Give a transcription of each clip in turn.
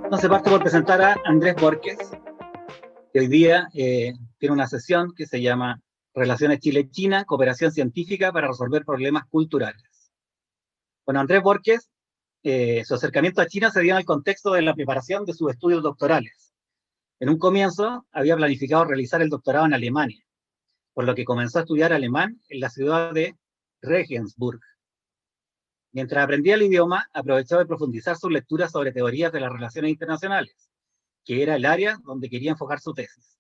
Entonces parto por presentar a Andrés Borges, que hoy día tiene una sesión que se llama Relaciones Chile-China, Cooperación Científica para resolver problemas culturales. Bueno, Andrés Borges, su acercamiento a China se dio en el contexto de la preparación de sus estudios doctorales. En un comienzo había planificado realizar el doctorado en Alemania, por lo que comenzó a estudiar alemán en la ciudad de Regensburg. Mientras aprendía el idioma, aprovechó de profundizar sus lecturas sobre teorías de las relaciones internacionales, que era el área donde quería enfocar su tesis.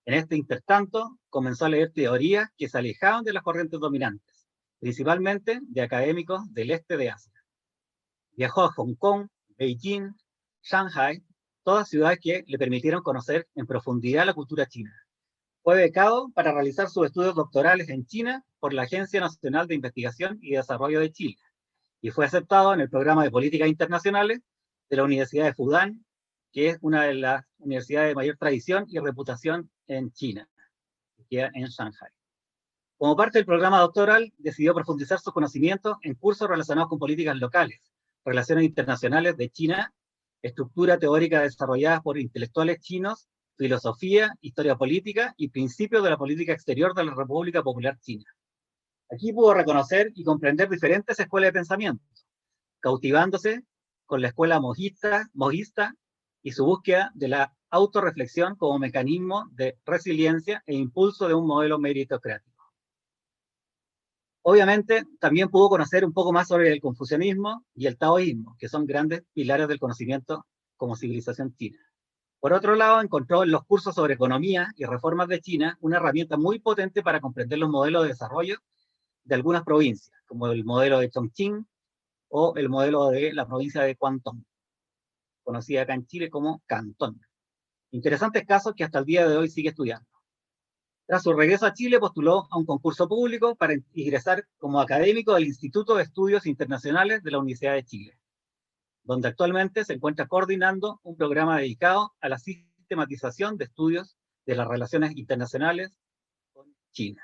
En este intertanto, comenzó a leer teorías que se alejaban de las corrientes dominantes, principalmente de académicos del este de Asia. Viajó a Hong Kong, Beijing, Shanghai, todas ciudades que le permitieron conocer en profundidad la cultura china. Fue becado para realizar sus estudios doctorales en China por la Agencia Nacional de Investigación y Desarrollo de Chile, y fue aceptado en el programa de políticas internacionales de la Universidad de Fudan, que es una de las universidades de mayor tradición y reputación en China, que queda en Shanghai. Como parte del programa doctoral, decidió profundizar sus conocimientos en cursos relacionados con políticas locales, relaciones internacionales de China, estructura teórica desarrollada por intelectuales chinos, filosofía, historia política y principios de la política exterior de la República Popular China. Aquí pudo reconocer y comprender diferentes escuelas de pensamiento, cautivándose con la escuela mojista y su búsqueda de la autorreflexión como mecanismo de resiliencia e impulso de un modelo meritocrático. Obviamente, también pudo conocer un poco más sobre el confucianismo y el taoísmo, que son grandes pilares del conocimiento como civilización china. Por otro lado, encontró en los cursos sobre economía y reformas de China una herramienta muy potente para comprender los modelos de desarrollo de algunas provincias, como el modelo de Chongqing o el modelo de la provincia de Guangdong, conocida acá en Chile como Cantón. Interesantes casos que hasta el día de hoy sigue estudiando. Tras su regreso a Chile, postuló a un concurso público para ingresar como académico del Instituto de Estudios Internacionales de la Universidad de Chile, donde actualmente se encuentra coordinando un programa dedicado a la sistematización de estudios de las relaciones internacionales con China.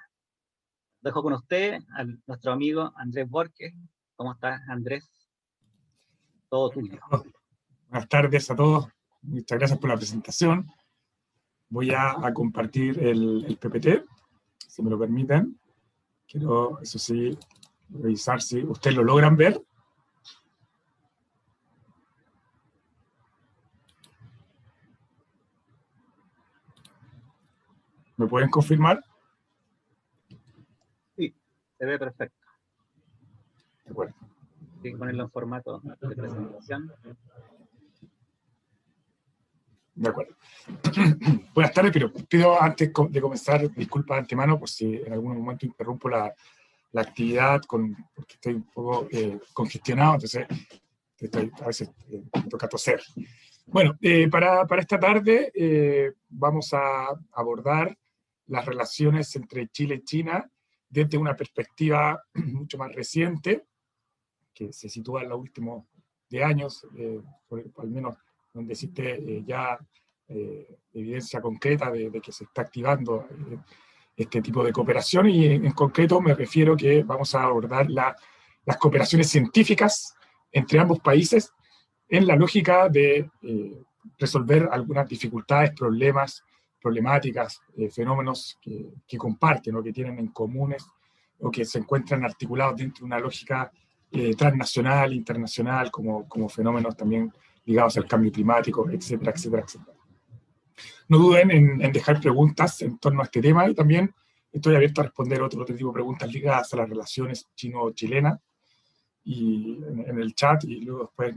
Dejo con usted a nuestro amigo Andrés Borges. ¿Cómo estás, Andrés? Todo tuyo. Buenas tardes a todos. Muchas gracias por la presentación. Voy a compartir el PPT, si me lo permiten. Quiero, eso sí, revisar si ustedes lo logran ver. ¿Me pueden confirmar? Sí, se ve perfecto. De acuerdo. Hay que ponerlo en formato de presentación. De acuerdo. Buenas tardes, pero pido antes de comenzar disculpas de antemano por si en algún momento interrumpo la actividad porque estoy un poco congestionado, entonces a veces me toca toser. Bueno, para esta tarde vamos a abordar las relaciones entre Chile y China desde una perspectiva mucho más reciente, que se sitúa en los últimos de años, al menos donde existe ya evidencia concreta de que se está activando este tipo de cooperación, y en concreto me refiero que vamos a abordar las cooperaciones científicas entre ambos países en la lógica de resolver algunas dificultades, problemáticas, fenómenos que comparten o que tienen en comunes o que se encuentran articulados dentro de una lógica transnacional, internacional, como fenómenos también ligados al cambio climático, etcétera, etcétera, etcétera. No duden en dejar preguntas en torno a este tema, y también estoy abierto a responder otro tipo de preguntas ligadas a las relaciones chino-chilenas y en el chat, y luego después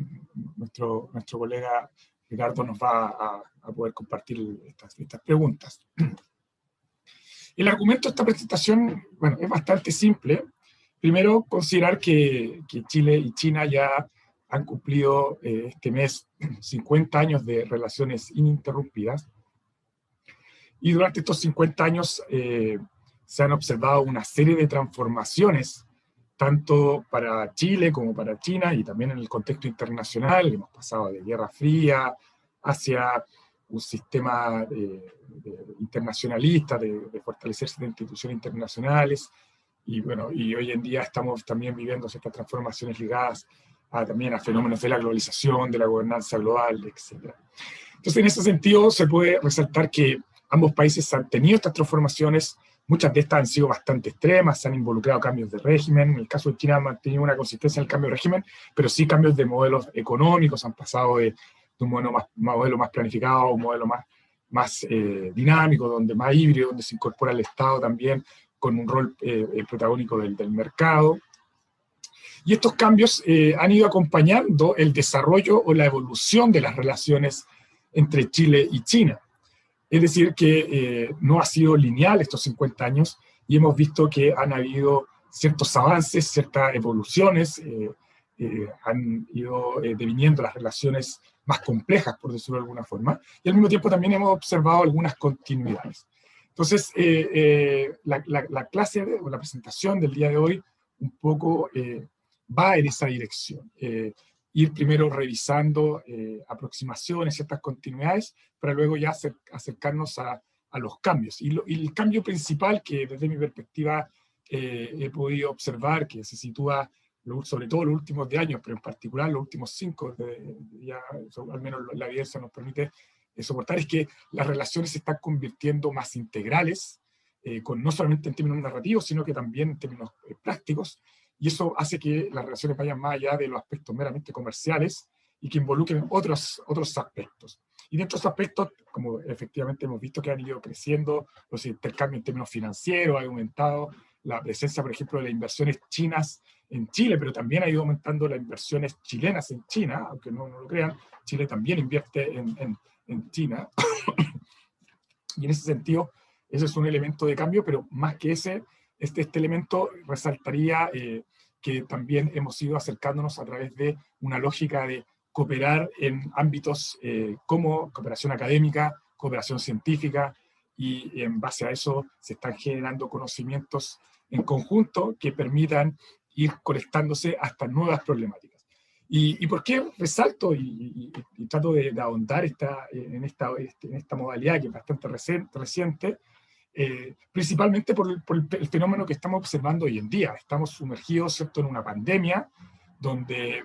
nuestro colega Ricardo nos va a poder compartir estas preguntas. El argumento de esta presentación, bueno, es bastante simple. Primero, considerar que Chile y China ya han cumplido este mes 50 años de relaciones ininterrumpidas, y durante estos 50 años se han observado una serie de transformaciones, tanto para Chile como para China, y también en el contexto internacional. Hemos pasado de Guerra Fría hacia un sistema internacionalista, de fortalecerse de instituciones internacionales, y bueno, y hoy en día estamos también viviendo ciertas transformaciones ligadas también a fenómenos de la globalización, de la gobernanza global, etc. Entonces, en ese sentido, se puede resaltar que ambos países han tenido estas transformaciones. Muchas de estas han sido bastante extremas, se han involucrado cambios de régimen. En el caso de China han mantenido una consistencia en el cambio de régimen, pero sí cambios de modelos económicos, han pasado de un modelo más planificado a un modelo más dinámico, donde más híbrido, donde se incorpora el Estado también con un rol protagónico del mercado. Y estos cambios han ido acompañando el desarrollo o la evolución de las relaciones entre Chile y China. Es decir, que no ha sido lineal estos 50 años y hemos visto que han habido ciertos avances, ciertas evoluciones, han ido deviniendo las relaciones más complejas, por decirlo de alguna forma, y al mismo tiempo también hemos observado algunas continuidades. Entonces, la clase o la presentación del día de hoy un poco va en esa dirección. Ir primero revisando aproximaciones, ciertas continuidades, para luego ya acercarnos a los cambios. Y el cambio principal que desde mi perspectiva he podido observar, que se sitúa sobre todo los últimos 10 años, pero en particular los últimos 5, ya al menos la evidencia nos permite soportar, es que las relaciones se están convirtiendo más integrales, no solamente en términos narrativos, sino que también en términos prácticos, y eso hace que las relaciones vayan más allá de los aspectos meramente comerciales y que involucren otros aspectos. Y dentro de esos aspectos, como efectivamente hemos visto que han ido creciendo los intercambios en términos financieros, ha aumentado la presencia, por ejemplo, de las inversiones chinas en Chile, pero también ha ido aumentando las inversiones chilenas en China, aunque no lo crean, Chile también invierte en China. Y en ese sentido, ese es un elemento de cambio, pero más que ese, este elemento resaltaría que también hemos ido acercándonos a través de una lógica de cooperar en ámbitos como cooperación académica, cooperación científica, y en base a eso se están generando conocimientos en conjunto que permitan ir conectándose hasta nuevas problemáticas. ¿Y por qué resalto y trato de ahondar en esta modalidad que es bastante reciente? Principalmente por el fenómeno que estamos observando hoy en día. Estamos sumergidos, ¿cierto?, en una pandemia donde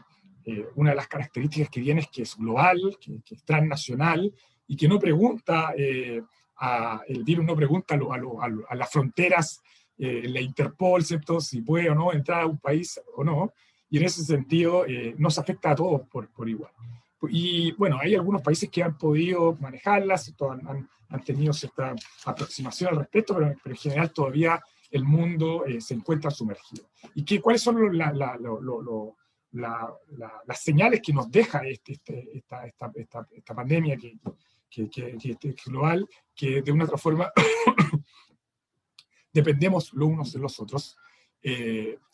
una de las características que tiene es que es global, que es transnacional y que no pregunta, el virus no pregunta a las fronteras, la Interpol, ¿cierto?, si puede o no entrar a un país o no, y en ese sentido nos afecta a todos por igual. Y bueno, hay algunos países que han podido manejarlas, han tenido cierta aproximación al respecto, pero en general todavía el mundo se encuentra sumergido. ¿Y cuáles son las señales que nos deja esta pandemia que es global, que de una otra forma dependemos los unos de los otros?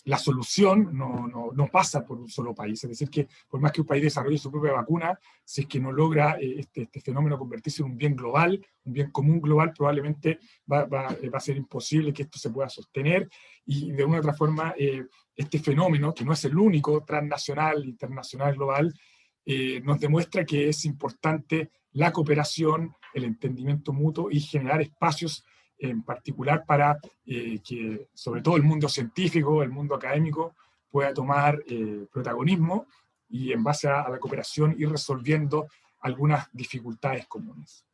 La solución no pasa por un solo país, es decir, que por más que un país desarrolle su propia vacuna, si es que no logra este fenómeno convertirse en un bien global, un bien común global, probablemente va a ser imposible que esto se pueda sostener, y de una u otra forma este fenómeno, que no es el único transnacional, internacional, global, nos demuestra que es importante la cooperación, el entendimiento mutuo y generar espacios en particular para que sobre todo el mundo científico, el mundo académico pueda tomar protagonismo y en base a la cooperación ir resolviendo algunas dificultades comunes.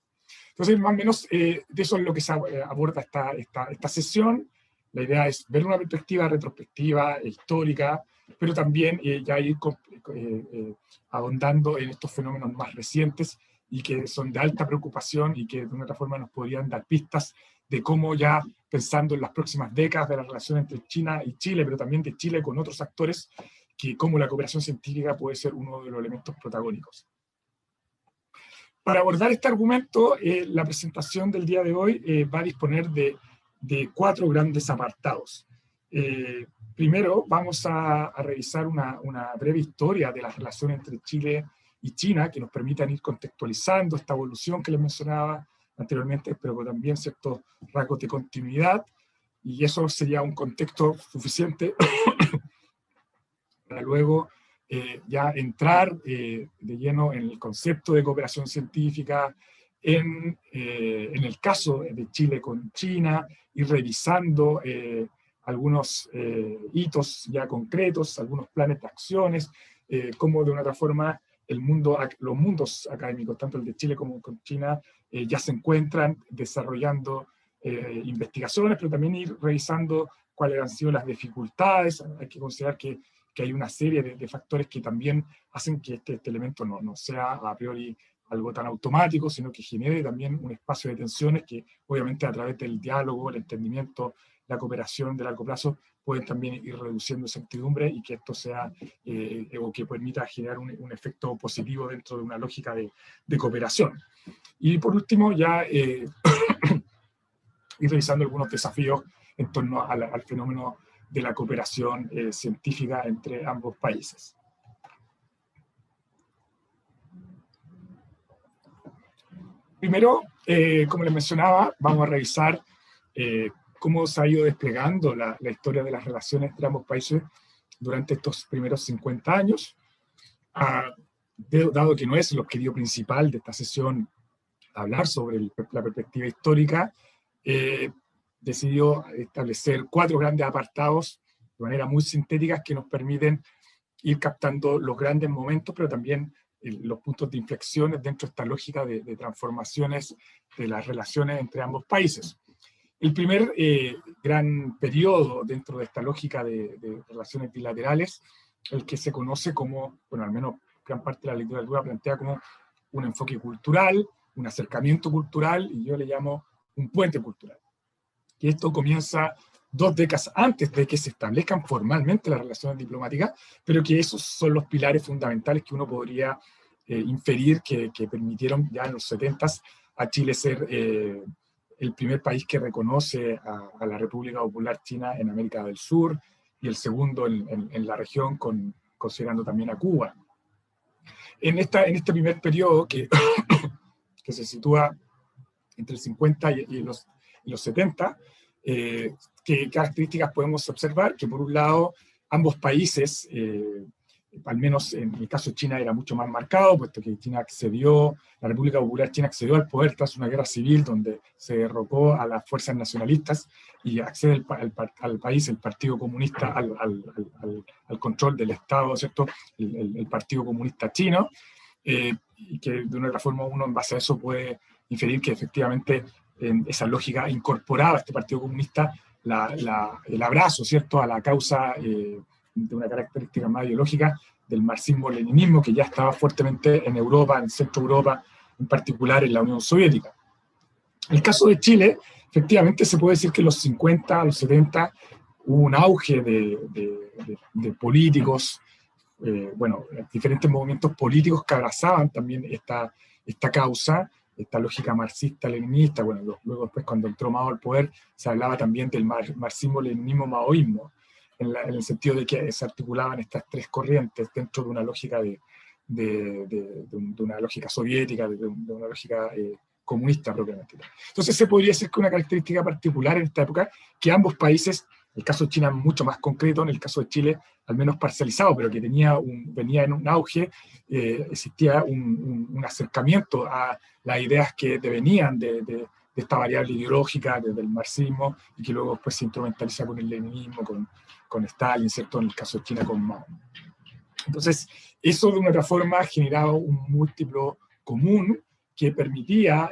Entonces, más o menos, de eso es lo que se aborda esta sesión. La idea es ver una perspectiva retrospectiva, histórica, pero también ya ir ahondando en estos fenómenos más recientes y que son de alta preocupación y que de una otra forma nos podrían dar pistas de cómo ya pensando en las próximas décadas de la relación entre China y Chile, pero también de Chile con otros actores, que cómo la cooperación científica puede ser uno de los elementos protagónicos. Para abordar este argumento, la presentación del día de hoy va a disponer de 4 grandes apartados. Primero, vamos a revisar una breve historia de la relación entre Chile y China, que nos permitan ir contextualizando esta evolución que les mencionaba anteriormente, pero también ciertos rasgos de continuidad, y eso sería un contexto suficiente para luego ya entrar de lleno en el concepto de cooperación científica, en el caso de Chile con China, ir revisando algunos hitos ya concretos, algunos planes de acciones, cómo de una otra forma los mundos académicos, tanto el de Chile como con China, ya se encuentran desarrollando investigaciones, pero también ir revisando cuáles han sido las dificultades. Hay que considerar que hay una serie de factores que también hacen que este elemento no sea a priori algo tan automático, sino que genere también un espacio de tensiones que obviamente a través del diálogo, el entendimiento, la cooperación de largo plazo pueden también ir reduciendo esa incertidumbre y que esto sea, o que permita generar un efecto positivo dentro de una lógica de cooperación. Y por último, ya ir revisando algunos desafíos en torno al fenómeno de la cooperación científica entre ambos países. Primero, como les mencionaba, vamos a revisar cómo se ha ido desplegando la historia de las relaciones entre ambos países durante estos primeros 50 años. Dado que no es el objetivo principal de esta sesión hablar sobre la perspectiva histórica, decidió establecer 4 grandes apartados de manera muy sintética que nos permiten ir captando los grandes momentos, pero también los puntos de inflexiones dentro de esta lógica de transformaciones de las relaciones entre ambos países. El primer gran periodo dentro de esta lógica de relaciones bilaterales, el que se conoce como, bueno, al menos gran parte de la literatura plantea como un enfoque cultural, un acercamiento cultural, y yo le llamo un puente cultural. Que esto comienza 2 décadas antes de que se establezcan formalmente las relaciones diplomáticas, pero que esos son los pilares fundamentales que uno podría inferir que permitieron ya en los 70s a Chile ser el primer país que reconoce a la República Popular China en América del Sur, y el segundo en la región, considerando también a Cuba. En este primer periodo, que se sitúa entre el 50 y los 70, ¿qué características podemos observar? Que por un lado, ambos países, al menos en el caso de China era mucho más marcado, puesto que la República Popular China accedió al poder tras una guerra civil donde se derrocó a las fuerzas nacionalistas y accede al país el Partido Comunista al control del Estado, ¿cierto? El Partido Comunista Chino, y que de una otra forma uno en base a eso puede inferir que efectivamente en esa lógica incorporaba a este Partido Comunista el abrazo, ¿cierto?, a la causa de una característica más ideológica del marxismo-leninismo, que ya estaba fuertemente en Europa, en Centro Europa, en particular en la Unión Soviética. En el caso de Chile, efectivamente se puede decir que en los 50, a los 70, hubo un auge de políticos, diferentes movimientos políticos que abrazaban también esta causa, esta lógica marxista-leninista. Bueno, luego después cuando entró Mao al poder, se hablaba también del marxismo-leninismo-maoísmo, en el sentido de que se articulaban estas 3 corrientes dentro de una lógica de una lógica soviética, de una lógica comunista propiamente. Entonces se podría decir que una característica particular en esta época, que ambos países, el caso de China mucho más concreto, en el caso de Chile al menos parcializado, pero que venía en un auge, existía un acercamiento a las ideas que devenían de esta variable ideológica desde el marxismo, y que luego después se instrumentaliza con el leninismo, con Stalin, ¿cierto?, en el caso de China con Mao. Entonces, eso de una otra forma generaba un múltiplo común que permitía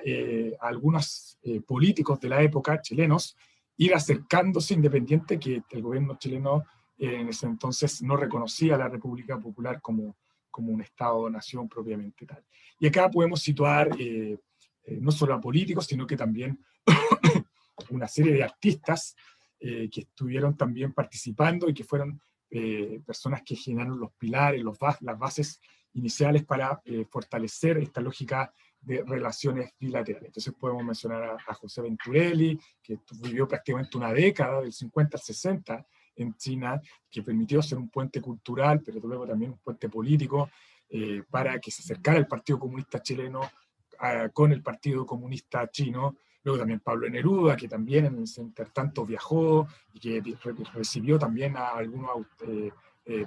a algunos políticos de la época chilenos ir acercándose, independiente que el gobierno chileno en ese entonces no reconocía a la República Popular como un Estado-nación propiamente tal. Y acá podemos situar no solo a políticos, sino que también una serie de artistas que estuvieron también participando y que fueron personas que generaron los pilares, las bases iniciales para fortalecer esta lógica de relaciones bilaterales. Entonces podemos mencionar a José Venturelli, que vivió prácticamente una década, del 50 al 60, en China, que permitió ser un puente cultural, pero luego también un puente político, para que se acercara el Partido Comunista chileno con el Partido Comunista chino. Luego también Pablo Neruda, que también en ese intertanto viajó y que recibió también a algunos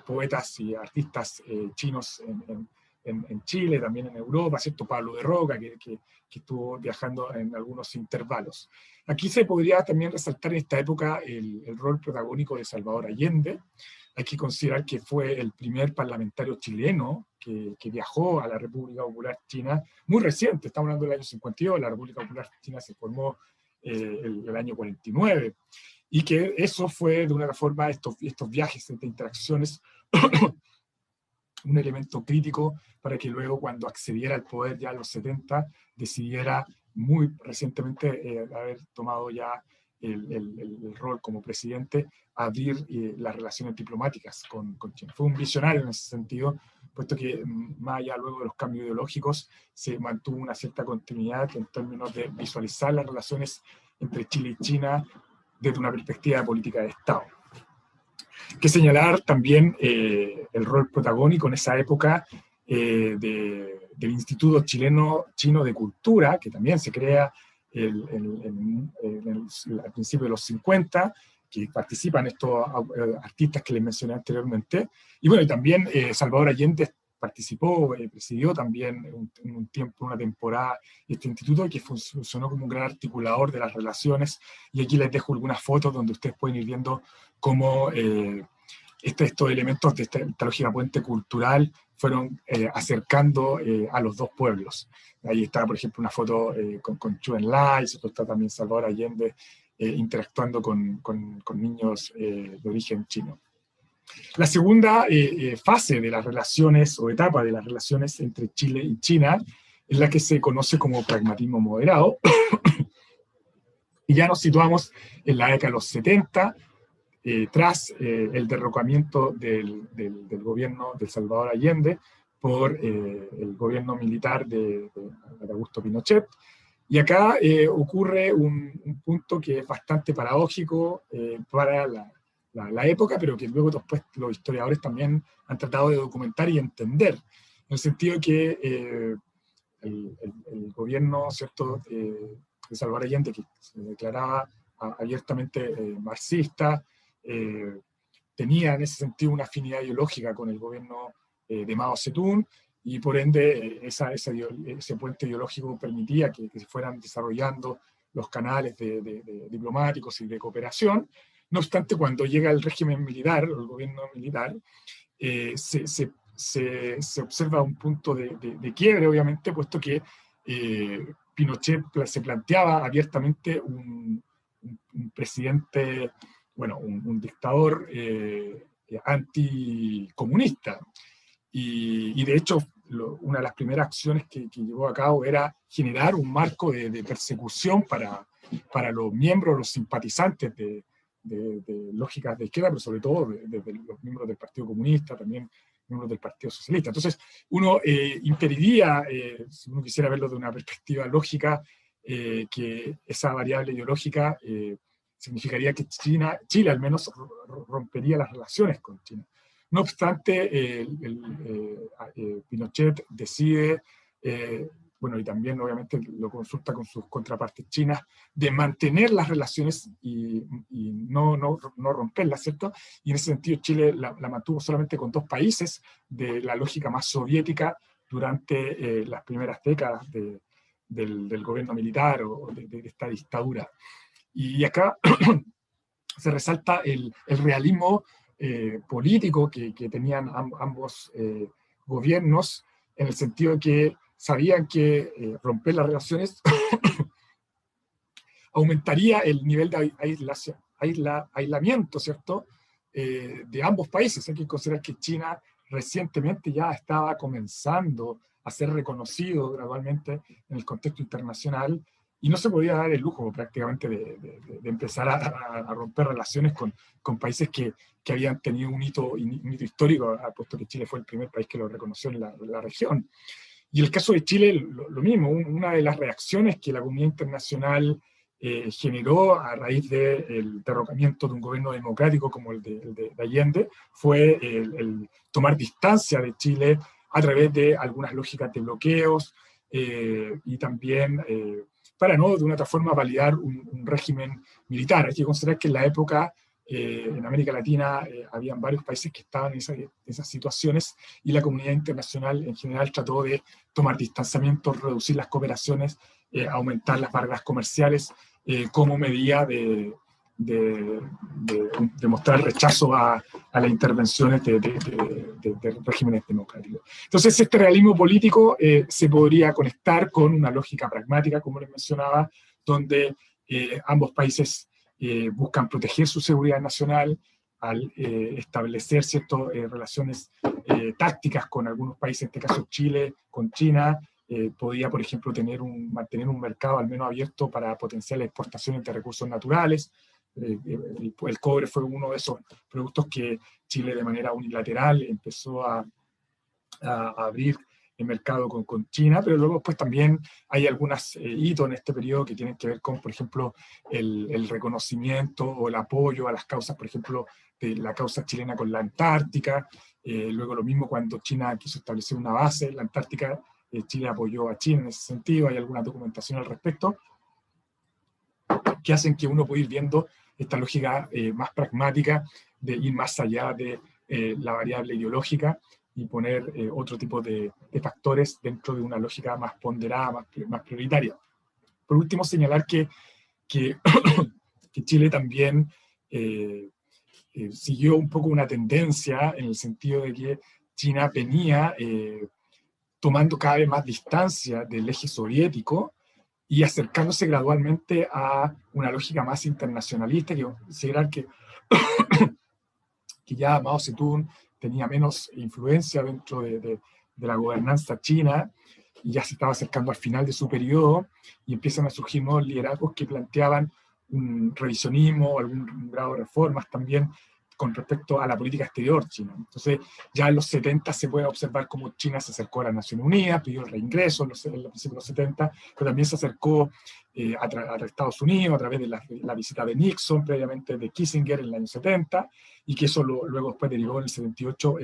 poetas y artistas chinos en Chile, también en Europa, ¿cierto? Pablo de Roca, que estuvo viajando en algunos intervalos. Aquí se podría también resaltar en esta época el rol protagónico de Salvador Allende. Hay que considerar que fue el primer parlamentario chileno que viajó a la República Popular China, muy reciente, estamos hablando del año 52, la República Popular China se formó el año 49, y que eso fue de una forma, estos viajes, estas interacciones, un elemento crítico para que luego, cuando accediera al poder ya a los 70, decidiera muy recientemente haber tomado ya el rol como presidente, abrir las relaciones diplomáticas con China. Fue un visionario en ese sentido, puesto que más allá luego de los cambios ideológicos, se mantuvo una cierta continuidad en términos de visualizar las relaciones entre Chile y China desde una perspectiva de política de Estado. Hay que señalar también el rol protagónico en esa época del Instituto Chino de Cultura, que también se crea al principio de los 50, que participan estos artistas que les mencioné anteriormente. Y bueno, y también Salvador Allende participó, presidió también un tiempo, una temporada, este instituto, que funcionó como un gran articulador de las relaciones. Y aquí les dejo algunas fotos donde ustedes pueden ir viendo cómo estos elementos de esta lógica puente cultural fueron acercando a los dos pueblos. Ahí está, por ejemplo, una foto con Chu Enlai, está también Salvador Allende interactuando con niños de origen chino. La segunda fase de las relaciones, o etapa de las relaciones entre Chile y China, es la que se conoce como pragmatismo moderado. Y ya nos situamos en la década de los 70, tras el derrocamiento del gobierno de Salvador Allende por el gobierno militar de Augusto Pinochet. Y acá ocurre un punto que es bastante paradójico para la época, pero que luego después los historiadores también han tratado de documentar y entender, en el sentido de que el gobierno, ¿cierto?, de Salvador Allende, que se declaraba abiertamente marxista, tenía en ese sentido una afinidad ideológica con el gobierno de Mao Zedong, y por ende ese puente ideológico permitía que se fueran desarrollando los canales diplomáticos y de cooperación. No obstante, cuando llega el régimen militar, o el gobierno militar, se observa un punto de quiebre, obviamente, puesto que Pinochet se planteaba abiertamente un presidente, bueno, un dictador anticomunista. Y de hecho, una de las primeras acciones que llevó a cabo era generar un marco de persecución para los miembros, los simpatizantes de lógicas de izquierda, pero sobre todo de los miembros del Partido Comunista, también miembros del Partido Socialista. Entonces, uno impediría, si uno quisiera verlo de una perspectiva lógica, que esa variable ideológica significaría que Chile al menos rompería las relaciones con China. No obstante, Pinochet decide, bueno, y también obviamente lo consulta con sus contrapartes chinas, de mantener las relaciones y no romperlas, ¿cierto? Y en ese sentido Chile la mantuvo solamente con dos países de la lógica más soviética durante las primeras décadas del gobierno militar o de esta dictadura. Y acá se resalta el realismo político que tenían ambos gobiernos, en el sentido de que sabían que romper las relaciones aumentaría el nivel de aislamiento, ¿cierto?, de ambos países. Hay que considerar que China recientemente ya estaba comenzando a ser reconocido gradualmente en el contexto internacional, y no se podía dar el lujo prácticamente de empezar a romper relaciones con países que habían tenido un hito histórico, puesto que Chile fue el primer país que lo reconoció en la región. Y el caso de Chile, lo mismo, una de las reacciones que la comunidad internacional generó a raíz del derrocamiento de un gobierno democrático como el de Allende fue el tomar distancia de Chile a través de algunas lógicas de bloqueos y también para no de una otra forma validar un régimen militar. Hay que considerar que en la época en América Latina habían varios países que estaban en esas situaciones, y la comunidad internacional en general trató de tomar distanciamiento, reducir las cooperaciones, aumentar las barreras comerciales como medida de mostrar rechazo a las intervenciones de regímenes democráticos. Entonces, este realismo político se podría conectar con una lógica pragmática, como les mencionaba, donde ambos países buscan proteger su seguridad nacional al establecer ciertas relaciones tácticas con algunos países, en este caso Chile, con China. Podía, por ejemplo, mantener un mercado al menos abierto para potenciales exportaciones de recursos naturales. El cobre fue uno de esos productos que Chile de manera unilateral empezó a abrir el mercado con China, pero luego pues también hay algunos hitos en este periodo que tienen que ver con, por ejemplo, el reconocimiento o el apoyo a las causas, por ejemplo, de la causa chilena con la Antártica. Luego lo mismo cuando China quiso establecer una base en la Antártica, Chile apoyó a China en ese sentido. Hay alguna documentación al respecto que hacen que uno pueda ir viendo esta lógica más pragmática de ir más allá de la variable ideológica y poner otro tipo de factores dentro de una lógica más ponderada, más prioritaria. Por último, señalar que Chile también siguió un poco una tendencia en el sentido de que China venía tomando cada vez más distancia del eje soviético y acercándose gradualmente a una lógica más internacionalista, que considerar que ya Mao Zedong tenía menos influencia dentro de la gobernanza china, y ya se estaba acercando al final de su periodo, y empiezan a surgir nuevos liderazgos que planteaban un revisionismo, algún grado de reformas también con respecto a la política exterior china. Entonces, ya en los 70 se puede observar cómo China se acercó a las Naciones Unidas, pidió el reingreso en los principios de los 70, pero también se acercó a Estados Unidos a través de la visita de Nixon, previamente de Kissinger en el año 70, y que eso luego después derivó en el 78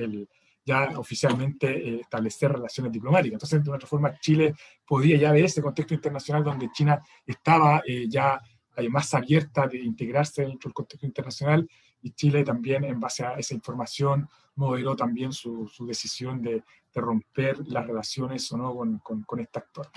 ya oficialmente establecer relaciones diplomáticas. Entonces, de otra forma, Chile podía ya ver ese contexto internacional donde China estaba ya más abierta de integrarse dentro del contexto internacional, y Chile también, en base a esa información, moderó también su decisión de romper las relaciones o no con este actor.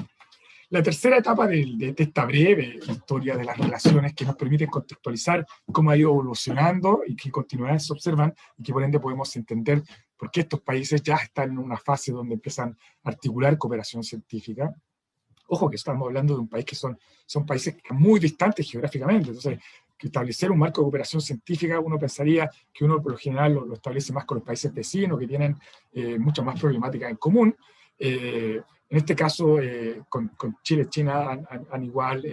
La tercera etapa de esta breve historia de las relaciones que nos permiten contextualizar cómo ha ido evolucionando y que continuamente se observan, y que por ende podemos entender por qué estos países ya están en una fase donde empiezan a articular cooperación científica. Ojo que estamos hablando de un país que son países muy distantes geográficamente, entonces que establecer un marco de cooperación científica, uno pensaría que uno por lo general lo establece más con los países vecinos, que tienen muchas más problemáticas en común. En este caso, con Chile y China han igual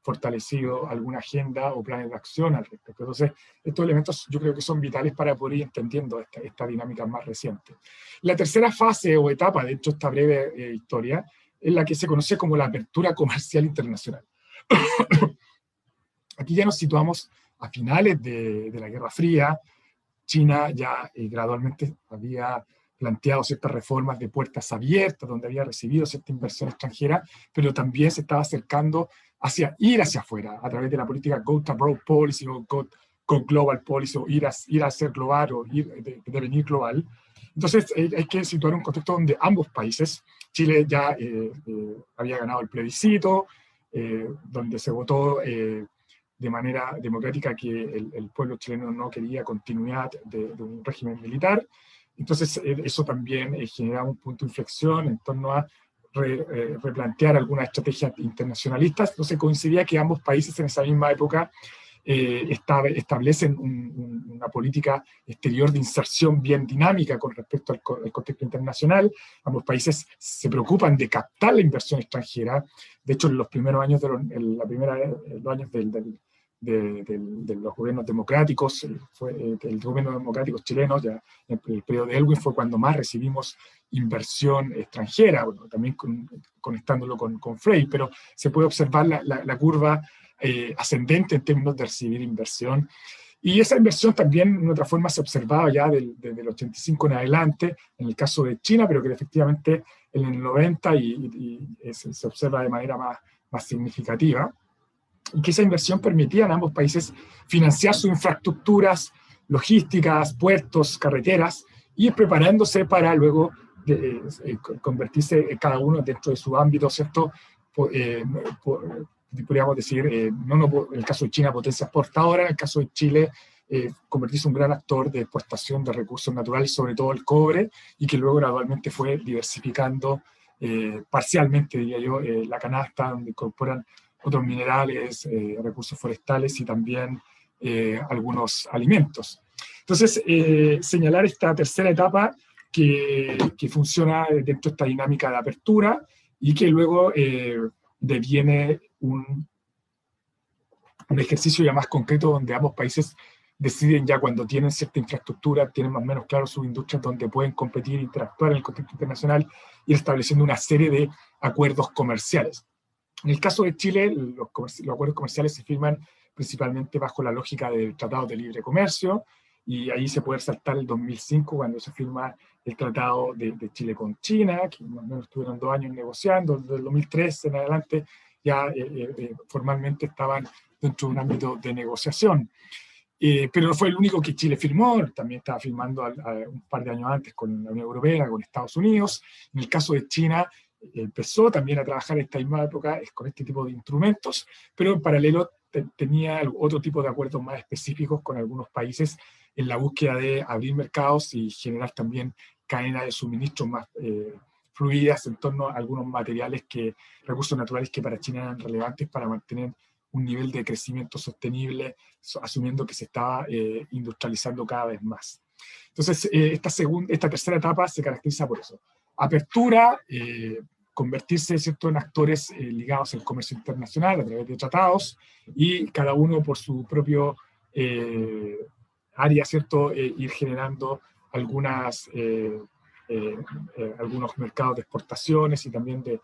fortalecido alguna agenda o planes de acción al respecto. Entonces, estos elementos yo creo que son vitales para poder ir entendiendo esta dinámica más reciente. La tercera fase o etapa, de hecho, esta breve historia, es la que se conoce como la apertura comercial internacional. Aquí ya nos situamos a finales de la Guerra Fría. China ya gradualmente había planteado ciertas reformas de puertas abiertas, donde había recibido cierta inversión extranjera, pero también se estaba acercando ir hacia afuera, a través de la política Go Abroad Policy o Go Global Policy, o ir a ser global o devenir global. Entonces hay que situar un contexto donde ambos países, Chile ya había ganado el plebiscito, donde se votó de manera democrática que el pueblo chileno no quería continuidad de un régimen militar. Entonces eso también generaba un punto de inflexión en torno a replantear algunas estrategias internacionalistas. Entonces coincidía que ambos países en esa misma época establecen una política exterior de inserción bien dinámica con respecto al contexto internacional. Ambos países se preocupan de captar la inversión extranjera. De hecho, en los primeros años de los gobiernos democráticos, el gobierno democrático chileno, ya en el periodo de Elwin, fue cuando más recibimos inversión extranjera, bueno, también conectándolo con Frey, pero se puede observar la curva ascendente en términos de recibir inversión. Y esa inversión también, de otra forma, se observaba ya desde el 85 en adelante, en el caso de China, pero que efectivamente en el 90 se observa de manera más significativa. y que esa inversión permitía a ambos países financiar sus infraestructuras, logísticas, puertos, carreteras, y preparándose para luego convertirse cada uno dentro de su ámbito, ¿cierto? Podríamos decir, en el caso de China, potencia exportadora, en el caso de Chile, convertirse en un gran actor de exportación de recursos naturales, sobre todo el cobre, y que luego gradualmente fue diversificando parcialmente, diría yo, la canasta, donde incorporan otros minerales, recursos forestales y también algunos alimentos. Entonces, señalar esta tercera etapa que funciona dentro de esta dinámica de apertura y que luego deviene un ejercicio ya más concreto donde ambos países deciden ya cuando tienen cierta infraestructura, tienen más o menos claro sus industrias donde pueden competir e interactuar en el contexto internacional, ir estableciendo una serie de acuerdos comerciales. En el caso de Chile, los acuerdos comerciales se firman principalmente bajo la lógica del Tratado de Libre Comercio, y ahí se puede resaltar el 2005, cuando se firma el Tratado de Chile con China, que más o menos estuvieron 2 años negociando. Desde el 2003 en adelante ya formalmente estaban dentro de un ámbito de negociación. Pero no fue el único que Chile firmó, también estaba firmando un par de años antes con la Unión Europea, con Estados Unidos. En el caso de China, empezó también a trabajar en esta misma época con este tipo de instrumentos, pero en paralelo tenía otro tipo de acuerdos más específicos con algunos países en la búsqueda de abrir mercados y generar también cadenas de suministro más fluidas en torno a algunos materiales, recursos naturales que para China eran relevantes para mantener un nivel de crecimiento sostenible, asumiendo que se estaba industrializando cada vez más. Entonces, esta tercera etapa se caracteriza por eso. Apertura, convertirse, ¿cierto?, en actores ligados al comercio internacional a través de tratados, y cada uno por su propio área, ¿cierto?, ir generando algunos mercados de exportaciones y también de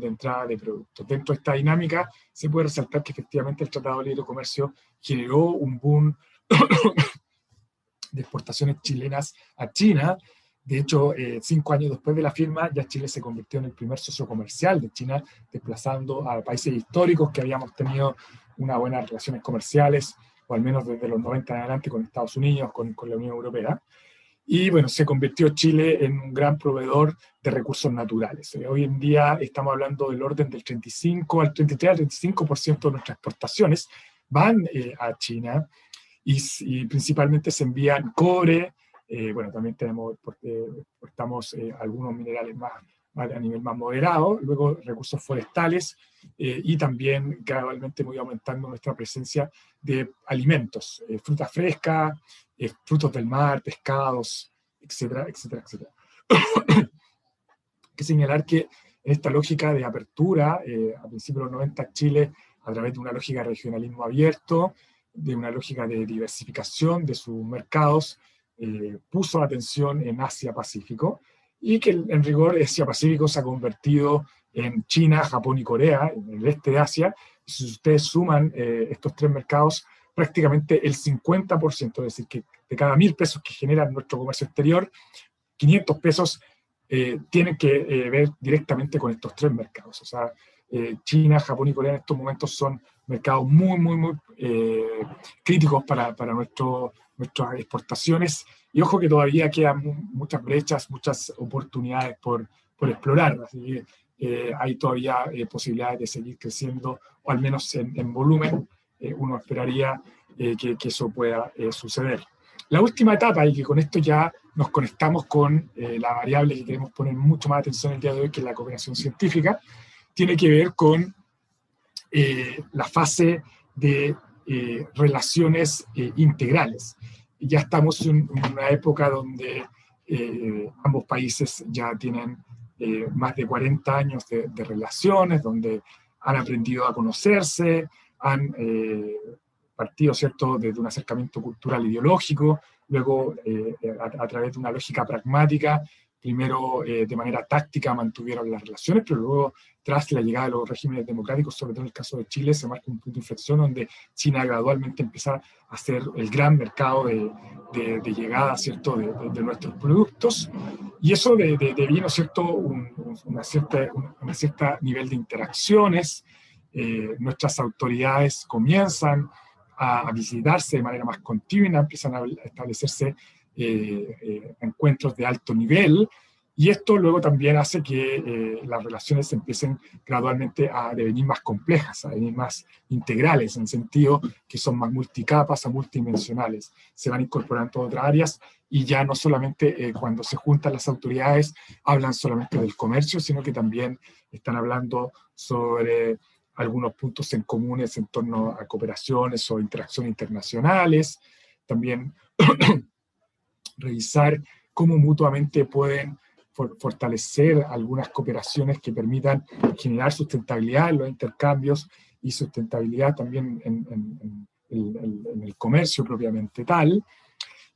entrada de productos. Dentro de esta dinámica se puede resaltar que efectivamente el Tratado de Libre Comercio generó un boom de exportaciones chilenas a China. De hecho, 5 años después de la firma, ya Chile se convirtió en el primer socio comercial de China, desplazando a países históricos que habíamos tenido unas buenas relaciones comerciales, o al menos desde los 90 en adelante, con Estados Unidos, con la Unión Europea. Y bueno, se convirtió Chile en un gran proveedor de recursos naturales. Hoy en día estamos hablando del orden del 33 al 35% de nuestras exportaciones van a China, y principalmente se envían cobre, bueno, también exportamos algunos minerales más a nivel más moderado, luego recursos forestales, y también gradualmente muy aumentando nuestra presencia de alimentos, fruta fresca, frutos del mar, pescados, etcétera, etcétera, etcétera. Hay que señalar que en esta lógica de apertura, a principios de los 90, Chile, a través de una lógica de regionalismo abierto, de una lógica de diversificación de sus mercados, puso atención en Asia-Pacífico, y que en rigor Asia-Pacífico se ha convertido en China, Japón y Corea, en el este de Asia. Y si ustedes suman estos 3 mercados, prácticamente el 50%, es decir, que de cada 1.000 pesos que genera nuestro comercio exterior, 500 pesos tienen que ver directamente con estos 3 mercados. O sea, China, Japón y Corea en estos momentos son mercados muy, muy, muy críticos para nuestras exportaciones, y ojo que todavía quedan muchas brechas, muchas oportunidades por explorar, así que hay todavía posibilidades de seguir creciendo, o al menos en volumen. Uno esperaría que eso pueda suceder. La última etapa, y que con esto ya nos conectamos con la variable que queremos poner mucho más atención el día de hoy, que es la cooperación científica, tiene que ver con la fase de relaciones integrales. Ya estamos en una época donde ambos países ya tienen más de 40 años de relaciones, donde han aprendido a conocerse, han partido, ¿cierto?, desde un acercamiento cultural ideológico, luego a través de una lógica pragmática. Primero, de manera táctica, mantuvieron las relaciones, pero luego, tras la llegada de los regímenes democráticos, sobre todo en el caso de Chile, se marca un punto de inflexión donde China gradualmente empieza a ser el gran mercado de llegada, ¿cierto?, de nuestros productos. Y eso devino, ¿cierto?, una cierta nivel de interacciones, nuestras autoridades comienzan a visitarse de manera más continua, empiezan a establecerse encuentros de alto nivel, y esto luego también hace que las relaciones empiecen gradualmente a devenir más complejas, a devenir más integrales, en el sentido que son más multicapas, a multidimensionales. Se van incorporando otras áreas, y ya no solamente cuando se juntan las autoridades hablan solamente del comercio, sino que también están hablando sobre algunos puntos en comunes en torno a cooperaciones o interacciones internacionales. También revisar cómo mutuamente pueden fortalecer algunas cooperaciones que permitan generar sustentabilidad en los intercambios y sustentabilidad también en el comercio propiamente tal.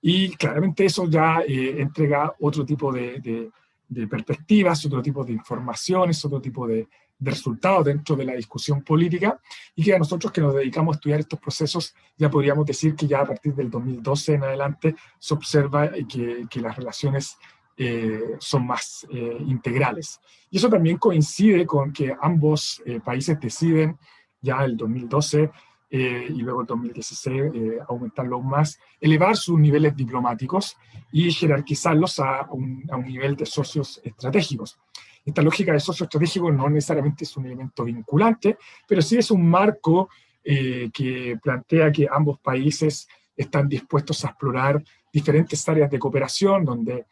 Y claramente eso ya entrega otro tipo de perspectivas, otro tipo de informaciones, otro tipo de resultados dentro de la discusión política, y que a nosotros que nos dedicamos a estudiar estos procesos ya podríamos decir que ya a partir del 2012 en adelante se observa que las relaciones son más integrales. Y eso también coincide con que ambos países deciden ya el 2012 y luego el 2016 aumentarlo aún más, elevar sus niveles diplomáticos y jerarquizarlos a un nivel de socios estratégicos. Esta lógica de socio estratégico no necesariamente es un elemento vinculante, pero sí es un marco que plantea que ambos países están dispuestos a explorar diferentes áreas de cooperación, donde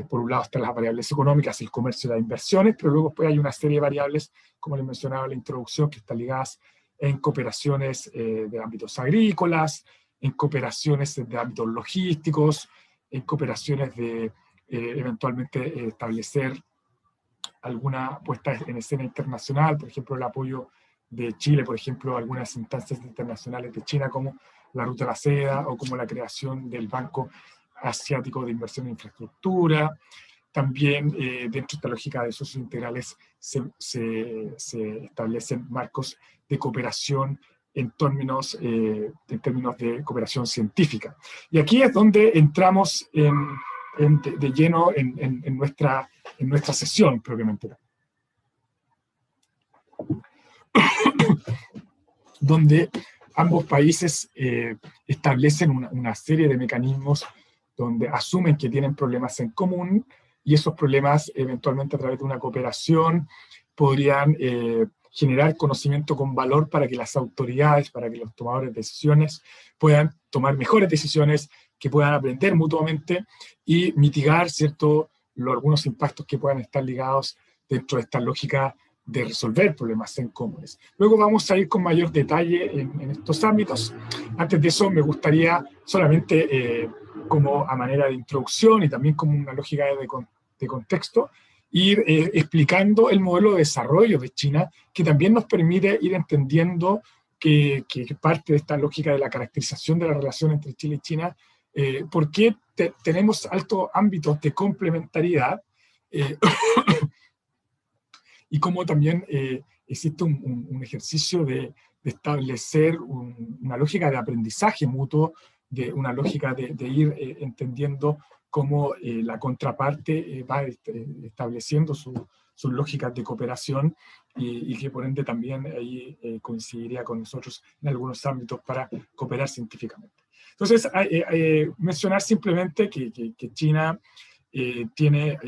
por un lado están las variables económicas, el comercio y las inversiones, pero luego pues, hay una serie de variables, como les mencionaba en la introducción, que están ligadas en cooperaciones de ámbitos agrícolas, en cooperaciones de ámbitos logísticos, en cooperaciones de eventualmente establecer alguna puesta en escena internacional, por ejemplo, el apoyo de Chile, por ejemplo, a algunas instancias internacionales de China, como la Ruta de la Seda, o como la creación del Banco Asiático de Inversión en Infraestructura. También dentro de esta lógica de socios integrales se establecen marcos de cooperación en términos de cooperación científica. Y aquí es donde entramos de lleno en nuestra sesión propiamente. Donde ambos países establecen una serie de mecanismos donde asumen que tienen problemas en común, y esos problemas eventualmente a través de una cooperación podrían generar conocimiento con valor para que las autoridades, para que los tomadores de decisiones puedan tomar mejores decisiones, que puedan aprender mutuamente y mitigar algunos impactos que puedan estar ligados dentro de esta lógica de resolver problemas en comunes. Luego vamos a ir con mayor detalle en estos ámbitos. Antes de eso me gustaría solamente como a manera de introducción y también como una lógica de contexto, ir explicando el modelo de desarrollo de China, que también nos permite ir entendiendo que parte de esta lógica de la caracterización de la relación entre Chile y China, por qué tenemos altos ámbitos de complementariedad, y cómo también existe un ejercicio de establecer una lógica de aprendizaje mutuo, de una lógica de ir entendiendo cómo la contraparte va estableciendo sus lógicas de cooperación, y que por ende también ahí coincidiría con nosotros en algunos ámbitos para cooperar científicamente. Entonces, mencionar simplemente que China tiene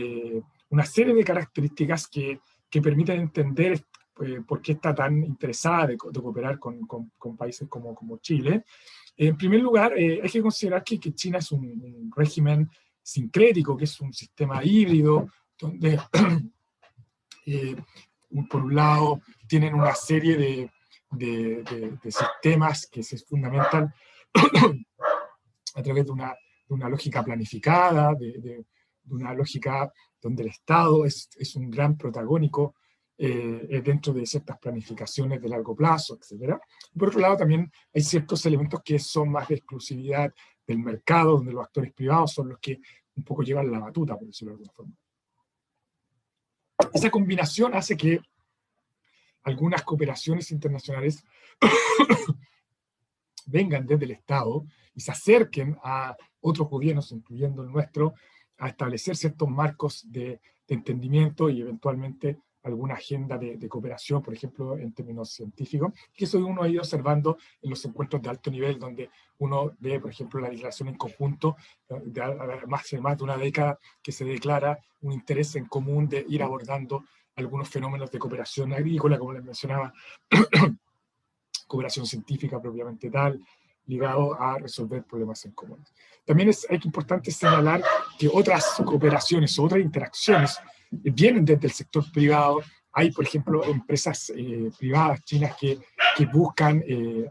una serie de características que permiten entender por qué está tan interesada de cooperar con países como Chile. En primer lugar, hay que considerar que China es un régimen sincrético, que es un sistema híbrido, donde por un lado tienen una serie de sistemas que se fundamentan a través de una lógica planificada, de una lógica donde el Estado es un gran protagónico dentro de ciertas planificaciones de largo plazo, etc. Por otro lado, también hay ciertos elementos que son más de exclusividad del mercado, donde los actores privados son los que un poco llevan la batuta, por decirlo de alguna forma. Esa combinación hace que algunas cooperaciones internacionales vengan desde el Estado y se acerquen a otros gobiernos, incluyendo el nuestro, a establecer ciertos marcos de entendimiento y eventualmente alguna agenda de cooperación, por ejemplo, en términos científicos, que eso uno ha ido observando en los encuentros de alto nivel, donde uno ve, por ejemplo, la declaración en conjunto, de más de una década, que se declara un interés en común de ir abordando algunos fenómenos de cooperación agrícola, como les mencionaba, cooperación científica propiamente tal, ligado a resolver problemas en común. También es importante señalar que otras cooperaciones o otras interacciones vienen desde el sector privado. Hay, por ejemplo, empresas privadas chinas que buscan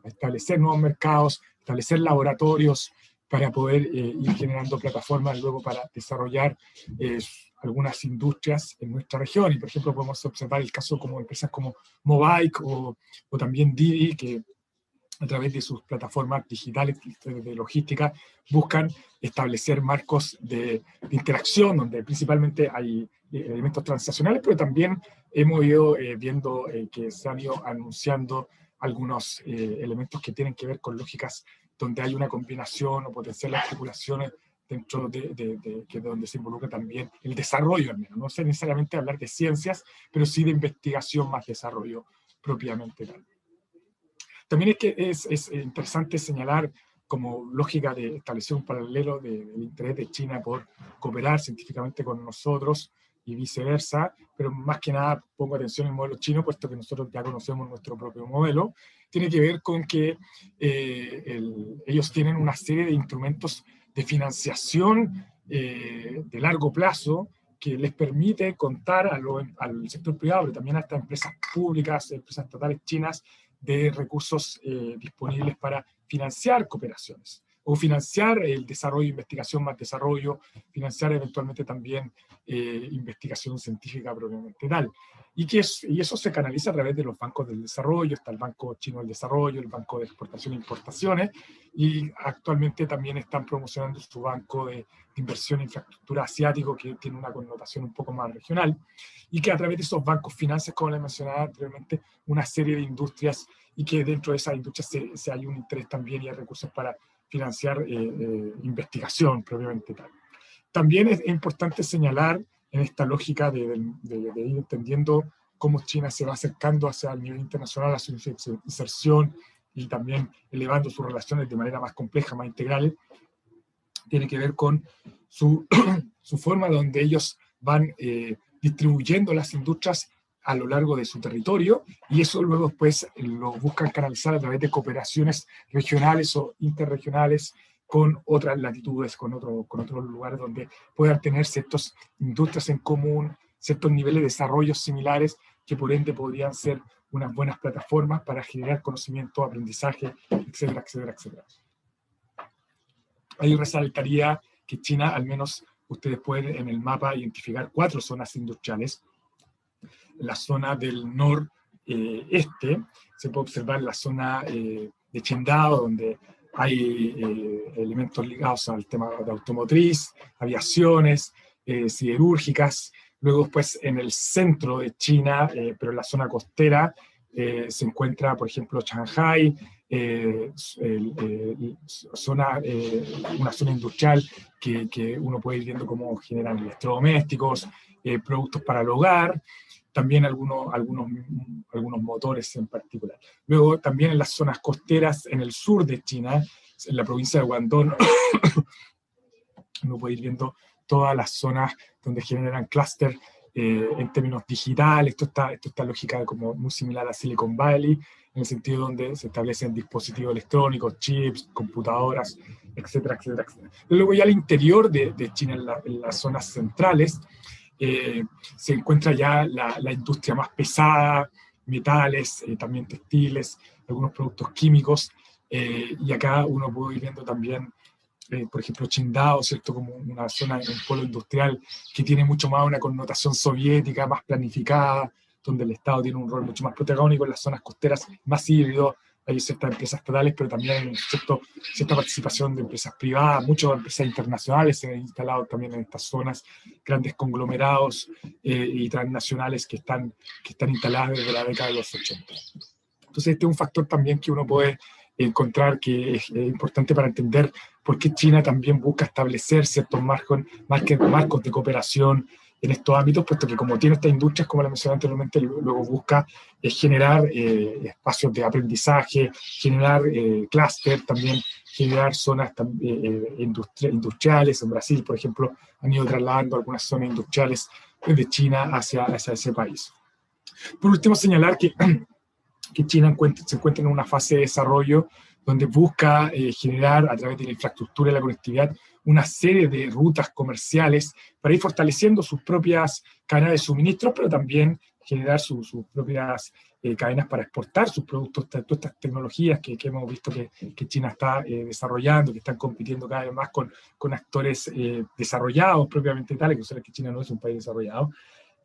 establecer nuevos mercados, establecer laboratorios para poder ir generando plataformas luego para desarrollar algunas industrias en nuestra región. Y, por ejemplo, podemos observar el caso como empresas como Mobike o también Didi, que a través de sus plataformas digitales de logística buscan establecer marcos de interacción, donde principalmente hay elementos transaccionales, pero también hemos ido viendo que se han ido anunciando algunos elementos que tienen que ver con lógicas donde hay una combinación o potenciales articulaciones dentro de donde se involucra también el desarrollo, al menos. No sé necesariamente hablar de ciencias, pero sí de investigación más desarrollo propiamente tal. También es que es interesante señalar como lógica de establecer un paralelo del interés de China por cooperar científicamente con nosotros y viceversa, pero más que nada pongo atención en el modelo chino, puesto que nosotros ya conocemos nuestro propio modelo. Tiene que ver con que ellos tienen una serie de instrumentos de financiación de largo plazo que les permite contar al sector privado, pero también a estas empresas públicas, empresas estatales chinas, de recursos disponibles para financiar cooperaciones o financiar el desarrollo, investigación más desarrollo, financiar eventualmente también investigación científica propiamente tal. Y eso se canaliza a través de los bancos del desarrollo. Está el Banco Chino del Desarrollo, el Banco de Exportación e Importaciones, y actualmente también están promocionando su banco de inversión en infraestructura asiático, que tiene una connotación un poco más regional, y que a través de esos bancos financian, como les mencionaba anteriormente, una serie de industrias, y que dentro de esas industrias hay un interés también y hay recursos para financiar investigación propiamente tal. También es importante señalar en esta lógica de ir entendiendo cómo China se va acercando hacia el nivel internacional, hacia su inserción y también elevando sus relaciones de manera más compleja, más integral, tiene que ver con su forma donde ellos van distribuyendo las industrias a lo largo de su territorio, y eso luego pues lo buscan canalizar a través de cooperaciones regionales o interregionales con otras latitudes, con otros lugares donde puedan tener ciertas industrias en común, ciertos niveles de desarrollo similares, que por ende podrían ser unas buenas plataformas para generar conocimiento, aprendizaje, etcétera, etcétera, etcétera. Ahí resaltaría que China, al menos ustedes pueden en el mapa identificar 4 zonas industriales. La zona del noreste, se puede observar la zona de Qingdao, donde hay elementos ligados al tema de automotriz, aviaciones, siderúrgicas. Luego después en el centro de China, pero en la zona costera, se encuentra, por ejemplo, Shanghai, una zona industrial que uno puede ir viendo cómo generan electrodomésticos, productos para el hogar, también algunos motores en particular. Luego también en las zonas costeras, en el sur de China, en la provincia de Guangdong, uno puede ir viendo todas las zonas donde generan clúster en términos digitales. Esta lógica como muy similar a Silicon Valley, en el sentido donde se establecen dispositivos electrónicos, chips, computadoras, etcétera, etcétera, etcétera. Luego ya al interior de China, en las zonas centrales, se encuentra ya la industria más pesada, metales, también textiles, algunos productos químicos, y acá uno puede ir viendo también, por ejemplo, Qingdao, ¿cierto? Como una zona, un polo industrial que tiene mucho más una connotación soviética, más planificada, donde el Estado tiene un rol mucho más protagónico. En las zonas costeras, más híbrido, hay ciertas empresas estatales, pero también hay cierta participación de empresas privadas. Muchas empresas internacionales se han instalado también en estas zonas, grandes conglomerados y transnacionales que están instaladas desde la década de los 80. Entonces este es un factor también que uno puede encontrar que es importante para entender por qué China también busca establecer ciertos marcos de cooperación en estos ámbitos, puesto que como tiene estas industrias, como la mencioné anteriormente, luego busca generar espacios de aprendizaje, generar clúster, también generar zonas industriales. En Brasil, por ejemplo, han ido trasladando algunas zonas industriales desde China hacia ese país. Por último, señalar que China se encuentra en una fase de desarrollo donde busca generar a través de la infraestructura y la conectividad una serie de rutas comerciales para ir fortaleciendo sus propias cadenas de suministro, pero también generar sus propias cadenas para exportar sus productos, todas estas tecnologías que hemos visto que China está desarrollando, que están compitiendo cada vez más con actores desarrollados propiamente tales, que ustedes que China no es un país desarrollado,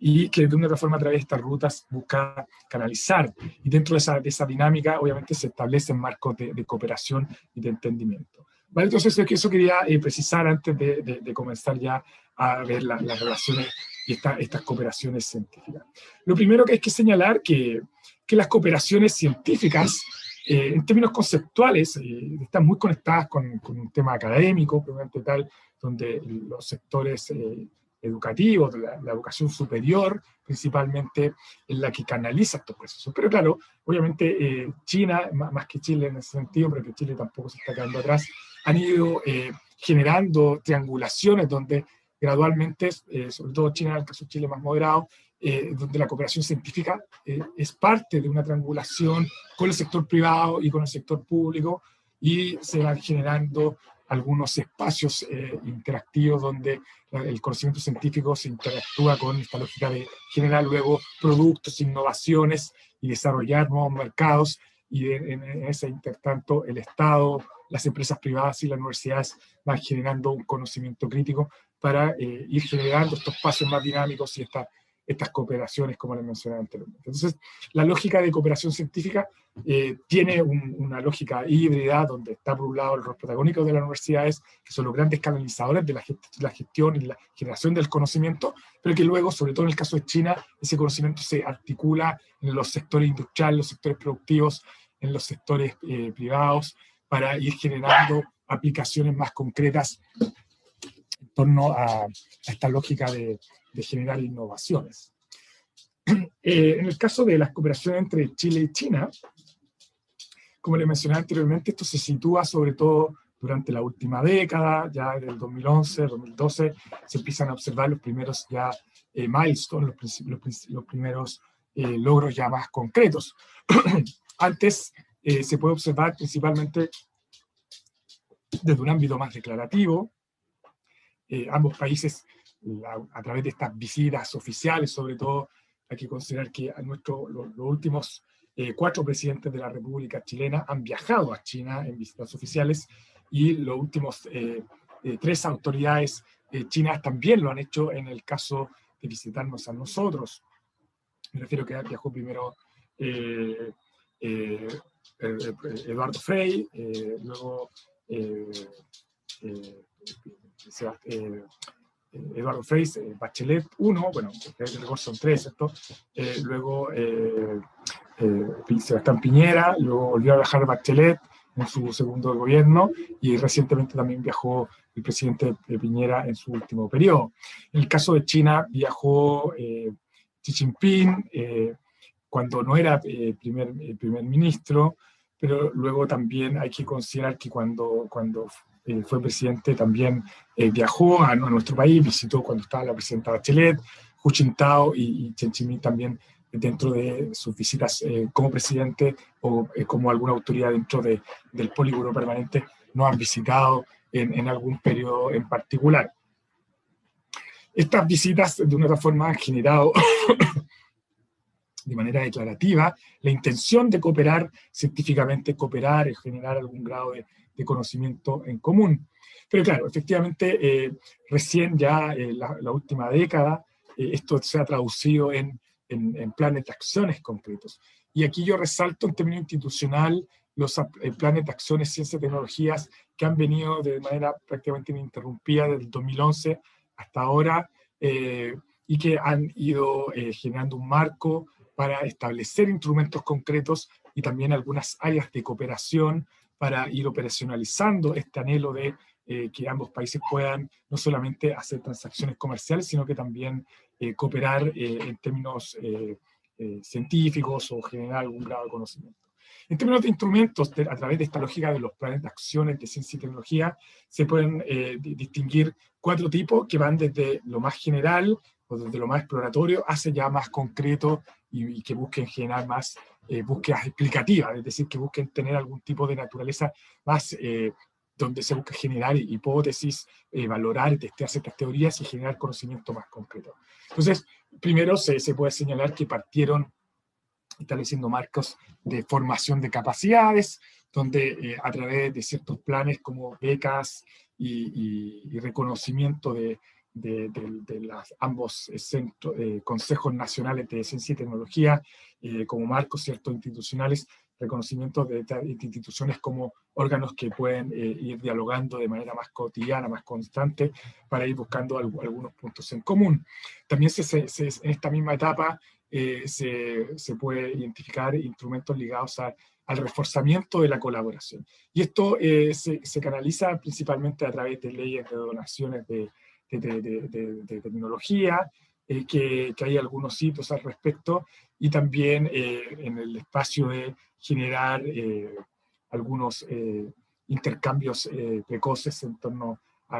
y que de una otra forma a través de estas rutas busca canalizar. Y dentro de esa dinámica, obviamente, se establecen marcos de cooperación y de entendimiento. ¿Vale? Entonces, eso quería precisar antes de comenzar ya a ver las relaciones y estas cooperaciones científicas. Lo primero que hay que señalar que las cooperaciones científicas, en términos conceptuales, están muy conectadas con un tema académico, probablemente tal, donde los sectores educativos, la educación superior, principalmente en la que canaliza estos procesos. Pero claro, obviamente China, más que Chile en ese sentido, pero que Chile tampoco se está quedando atrás, han ido generando triangulaciones donde gradualmente, sobre todo China, en el caso de Chile más moderado, donde la cooperación científica es parte de una triangulación con el sector privado y con el sector público, y se van generando algunos espacios interactivos donde el conocimiento científico se interactúa con esta lógica de generar luego productos, innovaciones y desarrollar nuevos mercados, y en ese intertanto el Estado, las empresas privadas y las universidades van generando un conocimiento crítico para ir generando estos espacios más dinámicos y estas cooperaciones, como les mencioné anteriormente. Entonces, la lógica de cooperación científica tiene una lógica híbrida, donde está por un lado el rol protagónico de las universidades, que son los grandes canalizadores de la gestión y la generación del conocimiento, pero que luego, sobre todo en el caso de China, ese conocimiento se articula en los sectores industriales, los sectores productivos, en los sectores privados, para ir generando aplicaciones más concretas en torno a esta lógica de generar innovaciones. En el caso de las cooperaciones entre Chile y China, como les mencioné anteriormente, esto se sitúa sobre todo durante la última década, ya del 2011, 2012, se empiezan a observar los primeros ya milestones, los primeros logros ya más concretos. Antes se puede observar principalmente desde un ámbito más declarativo. Ambos países, a través de estas visitas oficiales, sobre todo, hay que considerar que los últimos 4 presidentes de la República Chilena han viajado a China en visitas oficiales, y los últimos 3 autoridades chinas también lo han hecho en el caso de visitarnos a nosotros. Me refiero que viajó primero Eduardo Frei, luego Eduardo Frei, Bachelet 1, bueno, son 3, ¿cierto? Luego Sebastián Piñera, luego volvió a viajar Bachelet en su segundo gobierno, y recientemente también viajó el presidente Piñera en su último periodo. En el caso de China viajó Xi Jinping cuando no era primer ministro, pero luego también hay que considerar que cuando fue presidente también viajó a nuestro país, visitó cuando estaba la presidenta Bachelet, Hu Jintao y Chen Qingming también, dentro de sus visitas como presidente o como alguna autoridad dentro del Polígono Permanente, nos han visitado en algún periodo en particular. Estas visitas de una otra forma han generado de manera declarativa la intención de cooperar científicamente, y generar algún grado de conocimiento en común. Pero claro, efectivamente, recién ya la última década, esto se ha traducido en planes de acciones concretos. Y aquí yo resalto en términos institucional los planes de acciones, ciencias y tecnologías que han venido de manera prácticamente ininterrumpida desde el 2011 hasta ahora, y que han ido generando un marco para establecer instrumentos concretos y también algunas áreas de cooperación para ir operacionalizando este anhelo de que ambos países puedan no solamente hacer transacciones comerciales, sino que también cooperar en términos científicos o generar algún grado de conocimiento. En términos de instrumentos, a través de esta lógica de los planes de acciones de ciencia y tecnología, se pueden distinguir 4 tipos que van desde lo más general o desde lo más exploratorio hacia ya más concreto y que busquen generar más búsquedas explicativas, es decir, que busquen tener algún tipo de naturaleza más donde se busca generar hipótesis, valorar y testear ciertas teorías y generar conocimiento más concreto. Entonces, primero se puede señalar que partieron estableciendo marcos de formación de capacidades, donde a través de ciertos planes como becas y reconocimiento de ambos consejos nacionales de ciencia y tecnología, como marcos ciertos institucionales, reconocimiento de instituciones como órganos que pueden ir dialogando de manera más cotidiana, más constante, para ir buscando algunos puntos en común. También en esta misma etapa se puede identificar instrumentos ligados al reforzamiento de la colaboración. Y esto se canaliza principalmente a través de leyes de donaciones de tecnología, que hay algunos hitos al respecto, y también en el espacio de generar algunos intercambios precoces en torno a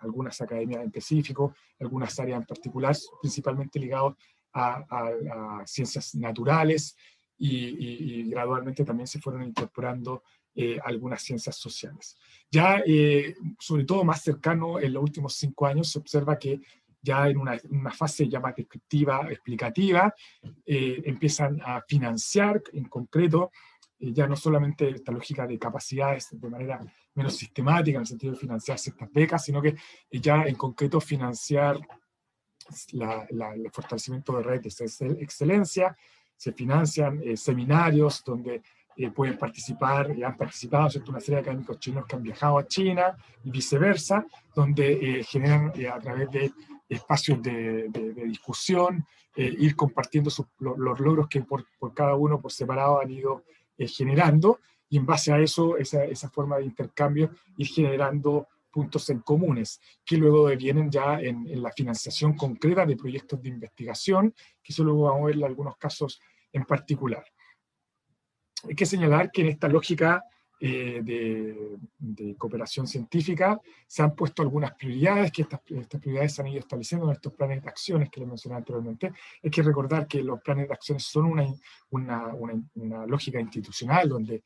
algunas academias en específico, algunas áreas en particular, principalmente ligados a ciencias naturales, y gradualmente también se fueron incorporando algunas ciencias sociales. Ya, sobre todo más cercano, en los últimos 5 años, se observa que ya en una fase ya más descriptiva, explicativa, empiezan a financiar en concreto, ya no solamente esta lógica de capacidades de manera menos sistemática, en el sentido de financiar ciertas becas, sino que ya en concreto financiar el fortalecimiento de redes de excelencia. Se financian seminarios donde pueden participar, y han participado, ¿cierto?, una serie de académicos chinos que han viajado a China y viceversa, donde generan a través de espacios de discusión, ir compartiendo los logros que por cada uno por separado han ido generando, y en base a eso, esa forma de intercambio, ir generando puntos en comunes, que luego devienen ya en la financiación concreta de proyectos de investigación, que eso luego vamos a ver en algunos casos en particular. Hay que señalar que en esta lógica de cooperación científica se han puesto algunas prioridades, que estas prioridades se han ido estableciendo en estos planes de acciones que les mencioné anteriormente. Hay que recordar que los planes de acciones son una lógica institucional donde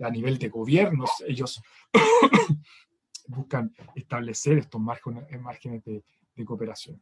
a nivel de gobiernos ellos buscan establecer estos márgenes de cooperación.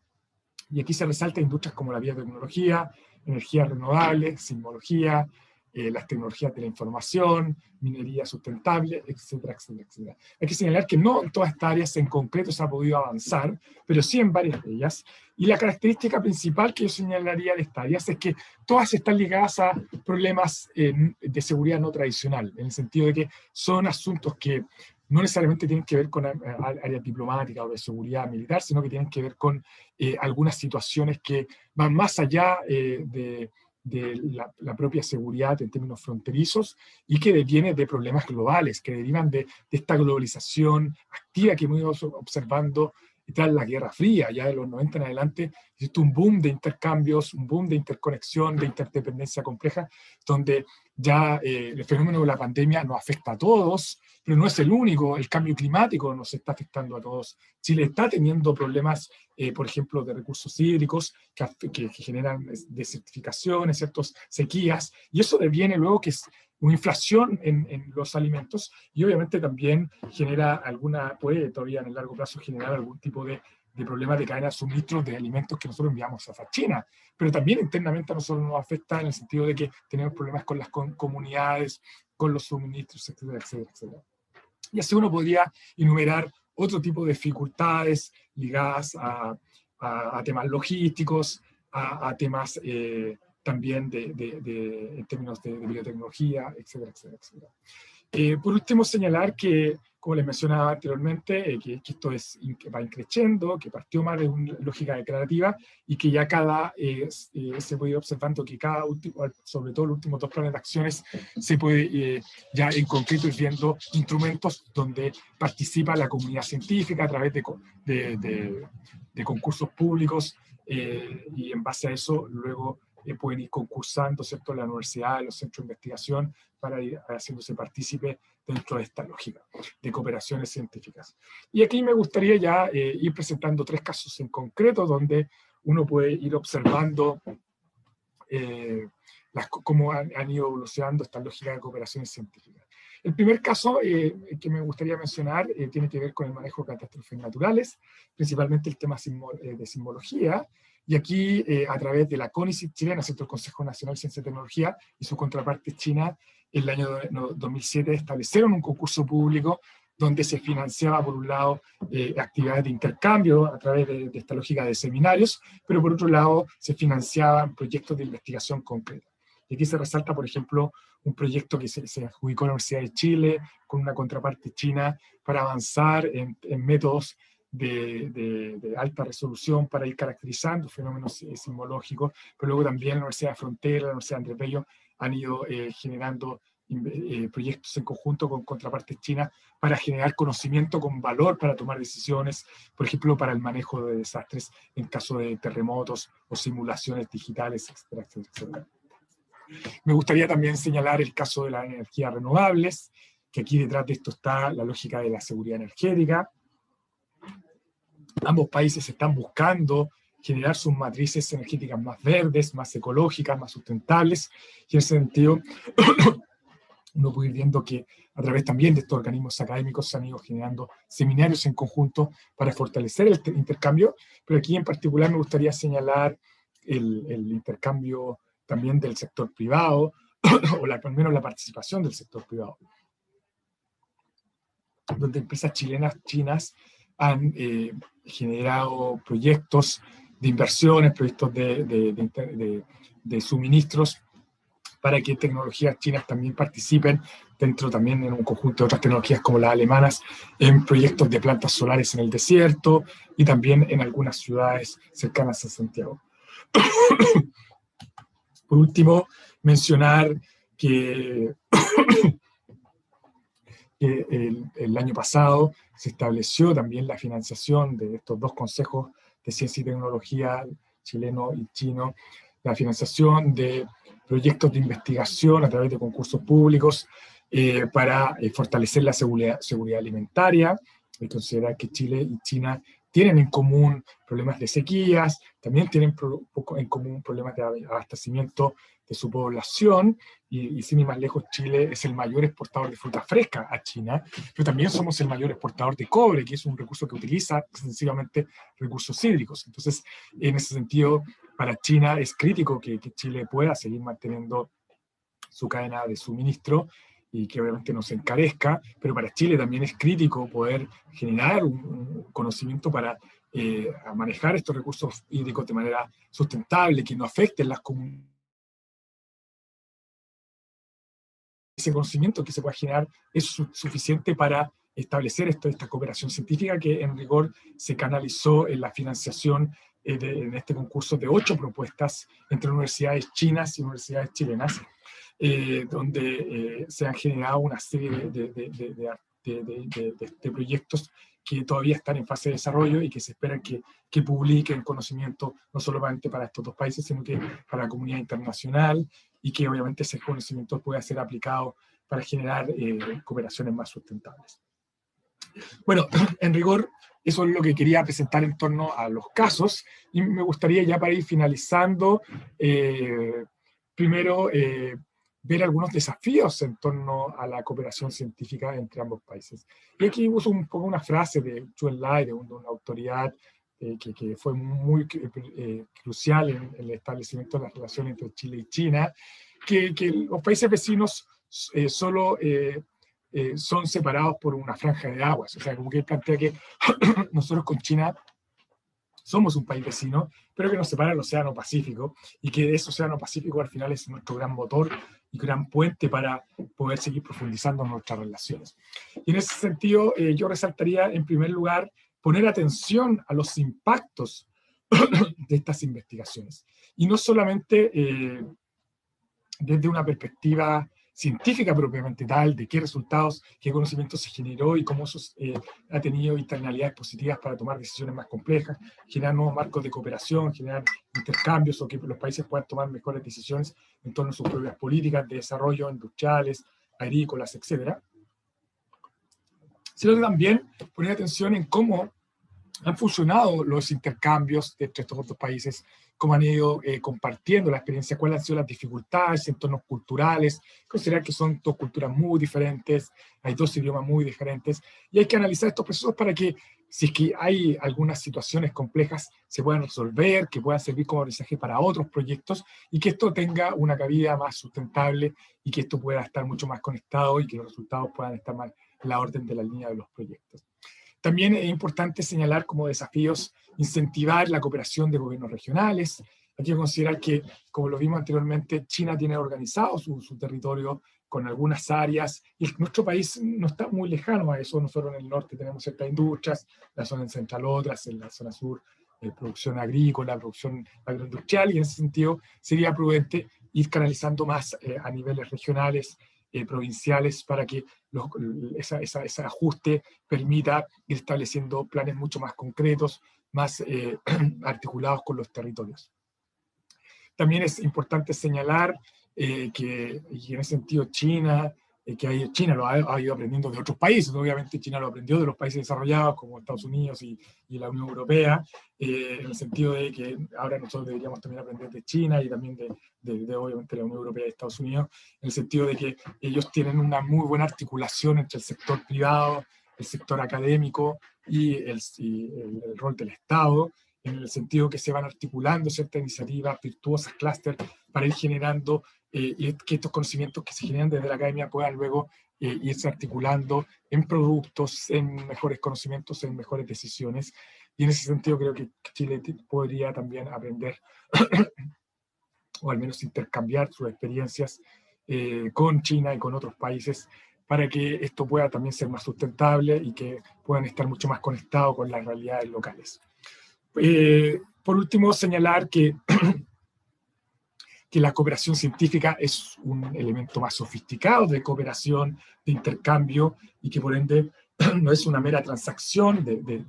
Y aquí se resalta industrias como la biotecnología, energías renovables, sismología, las tecnologías de la información, minería sustentable, etcétera, etcétera, etcétera. Hay que señalar que no en todas estas áreas en concreto se ha podido avanzar, pero sí en varias de ellas. Y la característica principal que yo señalaría de estas áreas es que todas están ligadas a problemas de seguridad no tradicional, en el sentido de que son asuntos que no necesariamente tienen que ver con áreas diplomáticas o de seguridad militar, sino que tienen que ver con algunas situaciones que van más allá de la propia seguridad en términos fronterizos, y que viene de problemas globales, que derivan de esta globalización activa que hemos ido observando tras la Guerra Fría. Ya de los 90 en adelante existe un boom de intercambios, un boom de interconexión, de interdependencia compleja, donde ya el fenómeno de la pandemia nos afecta a todos, pero no es el único. El cambio climático nos está afectando a todos. Chile está teniendo problemas, por ejemplo, de recursos hídricos que generan desertificaciones, ciertas sequías, y eso deviene luego que es una inflación en los alimentos, y obviamente también genera puede todavía en el largo plazo generar algún tipo de problemas de cadena de suministros de alimentos que nosotros enviamos a China, pero también internamente a nosotros nos afecta en el sentido de que tenemos problemas con las comunidades, con los suministros, etcétera, etcétera, etcétera. Y así uno podría enumerar otro tipo de dificultades ligadas a temas logísticos, a temas también en términos de biotecnología, etcétera, etcétera, etcétera. Por último, señalar que, como les mencionaba anteriormente, que esto va increciendo, que partió más de una lógica declarativa y que ya se puede ir observando que cada último, sobre todo los últimos 2 planes de acciones, se puede ya en concreto ir viendo instrumentos donde participa la comunidad científica a través de concursos públicos y en base a eso luego pueden ir concursando, ¿cierto?, la universidad, los centros de investigación para ir haciéndose partícipe dentro de esta lógica de cooperaciones científicas. Y aquí me gustaría ya ir presentando 3 casos en concreto donde uno puede ir observando cómo han ido evolucionando esta lógica de cooperaciones científicas. El primer caso que me gustaría mencionar tiene que ver con el manejo de catástrofes naturales, principalmente el tema de sismología, y aquí a través de la CONICET chilena, el Consejo Nacional de Ciencia y Tecnología, y su contraparte china, en el año 2007 establecieron un concurso público donde se financiaba, por un lado, actividades de intercambio a través de esta lógica de seminarios, pero por otro lado se financiaban proyectos de investigación concreta. Y aquí se resalta, por ejemplo, un proyecto que se adjudicó a la Universidad de Chile con una contraparte china para avanzar en métodos de alta resolución para ir caracterizando fenómenos sismológicos, pero luego también la Universidad de Frontera, la Universidad de Andrés Bello han ido generando proyectos en conjunto con contrapartes chinas para generar conocimiento con valor para tomar decisiones, por ejemplo, para el manejo de desastres en caso de terremotos o simulaciones digitales, etcétera, etcétera. Me gustaría también señalar el caso de las energías renovables, que aquí detrás de esto está la lógica de la seguridad energética. Ambos países están buscando generar sus matrices energéticas más verdes, más ecológicas, más sustentables, y en ese sentido uno puede ir viendo que a través también de estos organismos académicos se han ido generando seminarios en conjunto para fortalecer el intercambio, pero aquí en particular me gustaría señalar el intercambio también del sector privado, o al menos la participación del sector privado, donde empresas chinas han generado proyectos de inversiones, proyectos de suministros para que tecnologías chinas también participen dentro también en un conjunto de otras tecnologías como las alemanas en proyectos de plantas solares en el desierto y también en algunas ciudades cercanas a Santiago. Por último, mencionar que el año pasado se estableció también la financiación de estos 2 consejos de ciencia y tecnología, chileno y chino, la financiación de proyectos de investigación a través de concursos públicos para fortalecer la seguridad alimentaria. Hay que considerar que Chile y China tienen en común problemas de sequías, también tienen en común problemas de abastecimiento de su población, y sin ir más lejos, Chile es el mayor exportador de fruta fresca a China, pero también somos el mayor exportador de cobre, que es un recurso que utiliza extensivamente recursos hídricos. Entonces, en ese sentido, para China es crítico que Chile pueda seguir manteniendo su cadena de suministro y que obviamente no se encarezca, pero para Chile también es crítico poder generar un conocimiento para manejar estos recursos hídricos de manera sustentable, que no afecten las comunidades. Ese conocimiento que se pueda generar es suficiente para establecer esta cooperación científica que en rigor se canalizó en la financiación en este concurso de 8 propuestas entre universidades chinas y universidades chilenas, donde se han generado una serie de proyectos que todavía están en fase de desarrollo y que se espera que publiquen conocimiento no solamente para estos 2 países, sino que para la comunidad internacional, y que obviamente ese conocimiento pueda ser aplicado para generar cooperaciones más sustentables. Bueno, en rigor, eso es lo que quería presentar en torno a los casos, y me gustaría ya para ir finalizando, primero ver algunos desafíos en torno a la cooperación científica entre ambos países. Y aquí uso un poco una frase de Zhou Enlai, de una autoridad que fue muy crucial en el establecimiento de las relaciones entre Chile y China, que los países vecinos solo son separados por una franja de aguas. O sea, como que él plantea que nosotros con China somos un país vecino, pero que nos separa el Océano Pacífico, y que ese Océano Pacífico al final es nuestro gran motor y gran puente para poder seguir profundizando en nuestras relaciones. Y en ese sentido, yo resaltaría, en primer lugar, poner atención a los impactos de estas investigaciones. Y no solamente desde una perspectiva científica propiamente tal, de qué resultados, qué conocimiento se generó y cómo eso ha tenido internalidades positivas para tomar decisiones más complejas, generar nuevos marcos de cooperación, generar intercambios o que los países puedan tomar mejores decisiones en torno a sus propias políticas de desarrollo industriales, agrícolas, etc. Sino también poner atención en cómo han funcionado los intercambios entre estos otros países, cómo han ido compartiendo la experiencia, cuáles han sido las dificultades, entornos culturales, considerar que son dos culturas muy diferentes, hay dos idiomas muy diferentes, y hay que analizar estos procesos para que, si es que hay algunas situaciones complejas, se puedan resolver, que puedan servir como aprendizaje para otros proyectos, y que esto tenga una cabida más sustentable, y que esto pueda estar mucho más conectado, y que los resultados puedan estar más en la orden de la línea de los proyectos. También es importante señalar como desafíos incentivar la cooperación de gobiernos regionales. Hay que considerar que, como lo vimos anteriormente, China tiene organizado su territorio con algunas áreas, y nuestro país no está muy lejano a eso. Nosotros en el norte tenemos ciertas industrias, la zona central otras, en la zona sur producción agrícola, producción agroindustrial, y en ese sentido sería prudente ir canalizando más a niveles regionales, provinciales, para que ese ajuste permita ir estableciendo planes mucho más concretos, más articulados con los territorios. También es importante señalar que, y en ese sentido, China lo ha ido aprendiendo de otros países. Obviamente China lo aprendió de los países desarrollados como Estados Unidos y la Unión Europea, en el sentido de que ahora nosotros deberíamos también aprender de China y también de obviamente la Unión Europea y Estados Unidos, en el sentido de que ellos tienen una muy buena articulación entre el sector privado, el sector académico y el rol del Estado, en el sentido que se van articulando ciertas iniciativas virtuosas, clúster, para ir generando y que estos conocimientos que se generan desde la academia puedan luego irse articulando en productos, en mejores conocimientos, en mejores decisiones. Y en ese sentido creo que Chile podría también aprender o al menos intercambiar sus experiencias con China y con otros países, para que esto pueda también ser más sustentable y que puedan estar mucho más conectados con las realidades locales. Por último, señalar que la cooperación científica es un elemento más sofisticado de cooperación, de intercambio, y que por ende no es una mera transacción.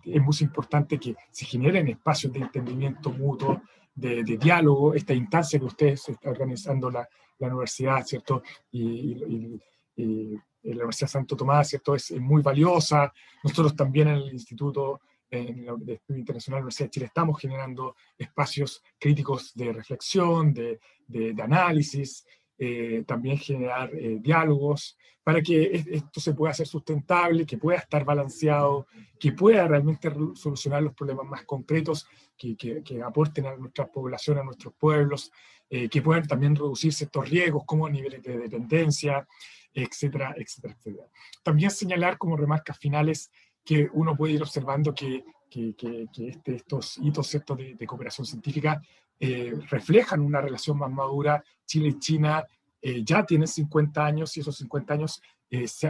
Es muy importante que se generen espacios de entendimiento mutuo, de diálogo. Esta instancia que ustedes están organizando la universidad, ¿cierto? Y la Universidad Santo Tomás, ¿cierto? Es muy valiosa. Nosotros también en el Instituto de Estudio Internacional de la Universidad de Chile estamos generando espacios críticos de reflexión, de análisis, también generar diálogos, para que esto se pueda hacer sustentable, que pueda estar balanceado, que pueda realmente solucionar los problemas más concretos, que aporten a nuestra población, a nuestros pueblos, que puedan también reducirse estos riesgos como niveles de dependencia, etcétera, etcétera, etcétera. También señalar como remarcas finales que uno puede ir observando que estos hitos, ¿cierto?, de cooperación científica reflejan una relación más madura. Chile y China ya tienen 50 años, y esos 50 años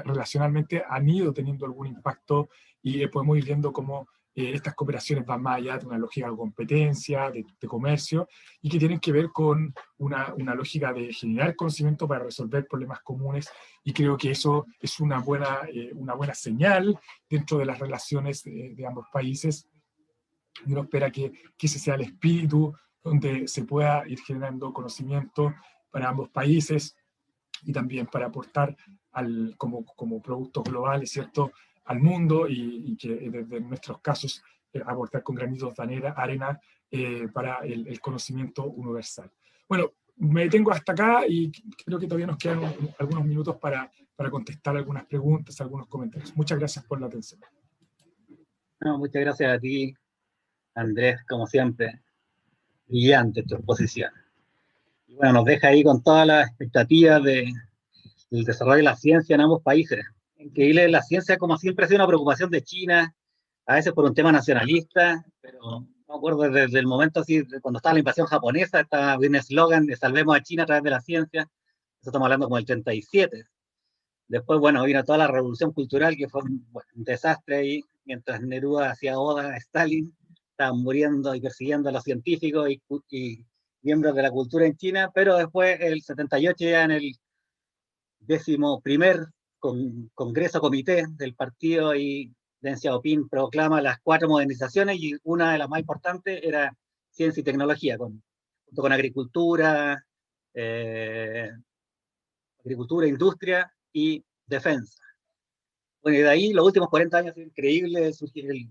relacionalmente han ido teniendo algún impacto, y podemos ir viendo cómo estas cooperaciones van más allá de una lógica de competencia, de comercio, y que tienen que ver con una lógica de generar conocimiento para resolver problemas comunes, y creo que eso es una buena señal dentro de las relaciones de ambos países. Y uno espera que ese sea el espíritu donde se pueda ir generando conocimiento para ambos países, y también para aportar como productos globales, ¿cierto?, al mundo, y que desde nuestros casos aportar con granitos de arena para el conocimiento universal. Bueno, me detengo hasta acá y creo que todavía nos quedan algunos minutos para contestar algunas preguntas, algunos comentarios. Muchas gracias por la atención. No, muchas gracias a ti, Andrés, como siempre. Brillante tu exposición. Y bueno, nos deja ahí con todas las expectativas del desarrollo de la ciencia en ambos países. Increíble, la ciencia como siempre ha sido una preocupación de China, a veces por un tema nacionalista, pero me acuerdo desde el momento así, cuando estaba la invasión japonesa, estaba un eslogan de salvemos a China a través de la ciencia. estamos hablando como el 37. Después, bueno, vino toda la revolución cultural, que fue un desastre ahí, mientras Neruda hacía oda a Stalin, estaban muriendo y persiguiendo a los científicos y miembros de la cultura en China, pero después, el 78, ya en el 11º Congreso Comité del partido, y Deng Xiaoping proclama las 4 modernizaciones, y una de las más importantes era ciencia y tecnología, junto con agricultura, industria y defensa. Bueno, y de ahí los últimos 40 años es increíble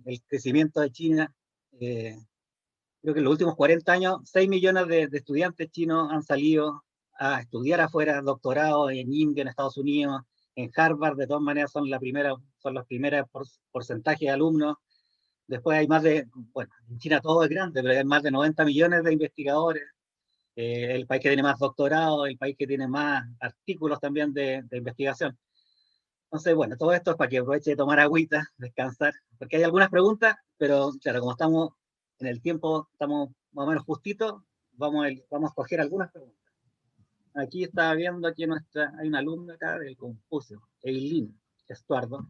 el crecimiento de China. Creo que en los últimos 40 años, 6 millones de estudiantes chinos han salido a estudiar afuera, doctorado en India, en Estados Unidos, en Harvard. De todas maneras son los primeros porcentajes de alumnos. Después hay bueno, en China todo es grande, pero hay más de 90 millones de investigadores. El país que tiene más doctorado, el país que tiene más artículos también de investigación. Entonces, bueno, todo esto es para que aproveche de tomar agüita, descansar, porque hay algunas preguntas, pero claro, como estamos en el tiempo, estamos más o menos justitos, vamos a escoger algunas preguntas. Aquí estaba viendo, hay una alumna acá del Confucio, Eileen Estuardo.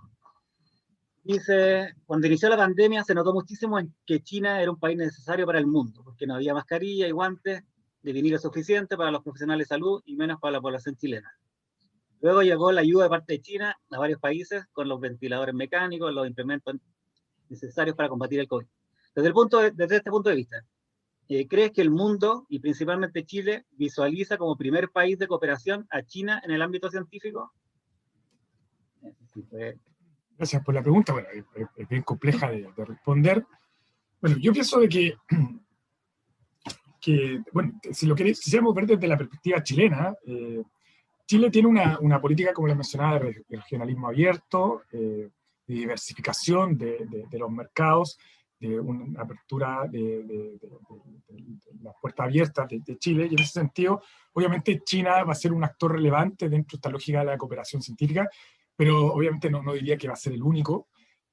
Dice, cuando inició la pandemia se notó muchísimo en que China era un país necesario para el mundo, porque no había mascarilla y guantes de vinilo suficiente para los profesionales de salud y menos para la población chilena. Luego llegó la ayuda de parte de China a varios países con los ventiladores mecánicos, los implementos necesarios para combatir el COVID. Desde este punto de vista, ¿crees que el mundo, y principalmente Chile, visualiza como primer país de cooperación a China en el ámbito científico? Gracias por la pregunta. Bueno, es bien compleja de responder. Bueno, yo pienso de que bueno, si quisiéramos ver desde la perspectiva chilena, Chile tiene una política, como les mencionaba, de regionalismo abierto, de diversificación de los mercados, de una apertura de las puertas abiertas de Chile, y en ese sentido, obviamente China va a ser un actor relevante dentro de esta lógica de la cooperación científica, pero obviamente no diría que va a ser el único,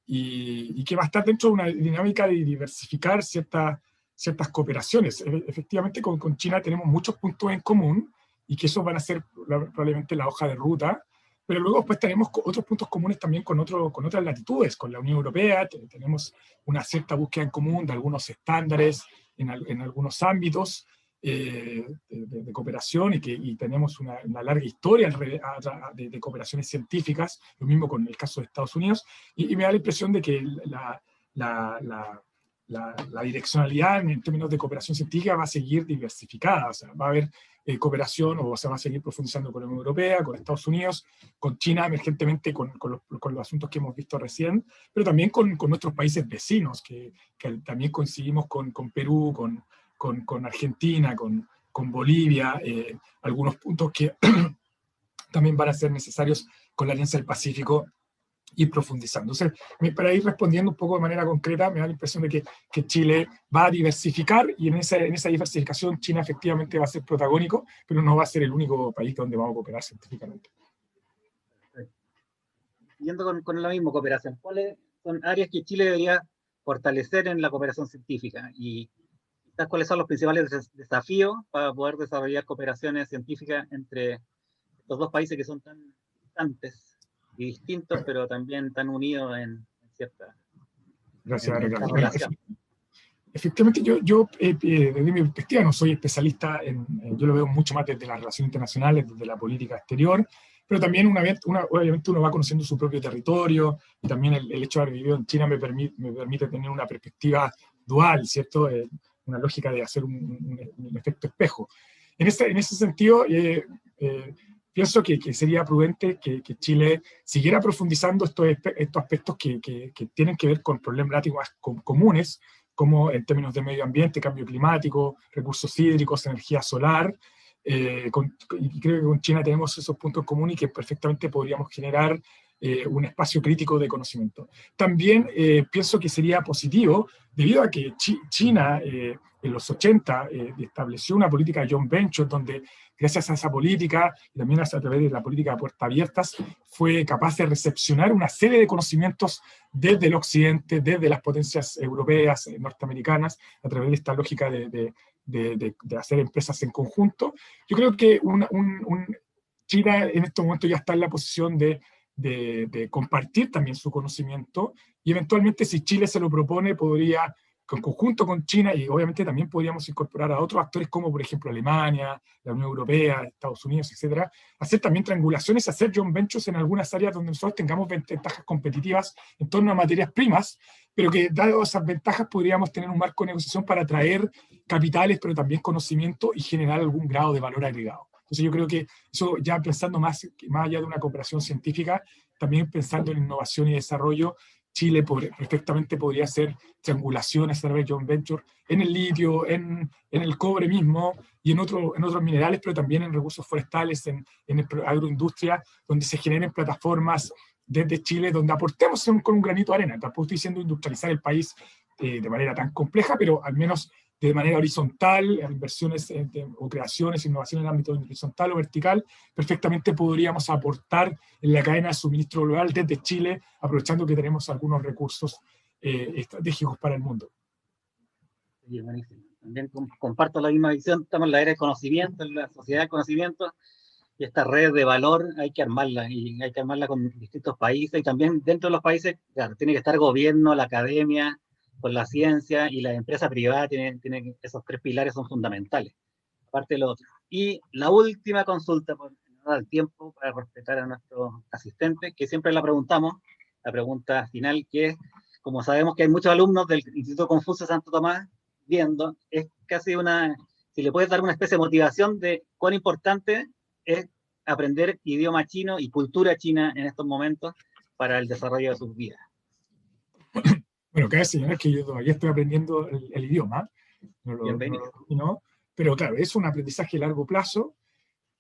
y que va a estar dentro de una dinámica de diversificar ciertas cooperaciones. Efectivamente, con China tenemos muchos puntos en común, y que esos van a ser probablemente la hoja de ruta, pero luego pues tenemos otros puntos comunes también con otras latitudes. Con la Unión Europea tenemos una cierta búsqueda en común de algunos estándares en algunos ámbitos de cooperación, y tenemos una larga historia de cooperaciones científicas, lo mismo con el caso de Estados Unidos, y me da la impresión de que la direccionalidad en términos de cooperación científica va a seguir diversificada. O sea, va a haber cooperación, o se va a seguir profundizando con la Unión Europea, con Estados Unidos, con China emergentemente, con los asuntos que hemos visto recién, pero también con nuestros países vecinos, que también coincidimos con Perú, con Argentina, con Bolivia, algunos puntos que también van a ser necesarios con la Alianza del Pacífico, ir profundizando. Entonces, para ir respondiendo un poco de manera concreta, me da la impresión de que Chile va a diversificar, y en esa diversificación China efectivamente va a ser protagónico, pero no va a ser el único país donde vamos a cooperar científicamente. Yendo con la misma cooperación, ¿cuáles son áreas que Chile debería fortalecer en la cooperación científica? Y ¿cuáles son los principales desafíos para poder desarrollar cooperaciones científicas entre estos dos países que son tan distantes y distintos, pero también tan unidos en cierta relación? Efectivamente, yo desde mi perspectiva no soy especialista yo lo veo mucho más desde las relaciones internacionales, desde la política exterior, pero también obviamente uno va conociendo su propio territorio, y también el hecho de haber vivido en China me permite tener una perspectiva dual, ¿cierto? Una lógica de hacer un efecto espejo. En ese sentido, pienso que sería prudente que Chile siguiera profundizando estos aspectos que tienen que ver con problemáticas comunes, como en términos de medio ambiente, cambio climático, recursos hídricos, energía solar, y creo que con China tenemos esos puntos comunes y que perfectamente podríamos generar un espacio crítico de conocimiento. También pienso que sería positivo, debido a que China en los 80 estableció una política de joint venture, donde gracias a esa política, y también a través de la política de puertas abiertas, fue capaz de recepcionar una serie de conocimientos desde el occidente, desde las potencias europeas, norteamericanas, a través de esta lógica de hacer empresas en conjunto. Yo creo que China en este momento ya está en la posición de compartir también su conocimiento, y eventualmente si Chile se lo propone podría, en conjunto con China, y obviamente también podríamos incorporar a otros actores como por ejemplo Alemania, la Unión Europea, Estados Unidos, etcétera, hacer también triangulaciones, hacer joint ventures en algunas áreas donde nosotros tengamos ventajas competitivas en torno a materias primas, pero que dado esas ventajas podríamos tener un marco de negociación para atraer capitales, pero también conocimiento y generar algún grado de valor agregado. Entonces yo creo que eso, ya pensando más allá de una cooperación científica, también pensando en innovación y desarrollo, Chile perfectamente podría hacer triangulaciones a través de joint venture en el litio, en el cobre mismo y en otros minerales, pero también en recursos forestales, en agroindustria, donde se generen plataformas desde Chile, donde aportemos con un granito de arena. Tampoco estoy diciendo industrializar el país de manera tan compleja, pero al menos de manera horizontal, inversiones o creaciones, innovación en el ámbito horizontal o vertical, perfectamente podríamos aportar en la cadena de suministro global desde Chile, aprovechando que tenemos algunos recursos estratégicos para el mundo. Sí, buenísimo. También comparto la misma visión, estamos en la era del conocimiento, en la sociedad del conocimiento, y esta red de valor hay que armarla, y hay que armarla con distintos países, y también dentro de los países, claro, tiene que estar gobierno, la academia, con la ciencia, y la empresa privada, esos tres pilares son fundamentales, aparte de lo otro. Y la última consulta, por no dar tiempo para respetar a nuestro asistente, que siempre la preguntamos, la pregunta final, que es, como sabemos que hay muchos alumnos del Instituto Confucio Santo Tomás viendo, es casi si le puedes dar una especie de motivación de cuán importante es aprender idioma chino y cultura china en estos momentos para el desarrollo de sus vidas. Bueno, cabe señalar que yo todavía estoy aprendiendo el idioma, Bienvenido. No, pero claro, es un aprendizaje a largo plazo.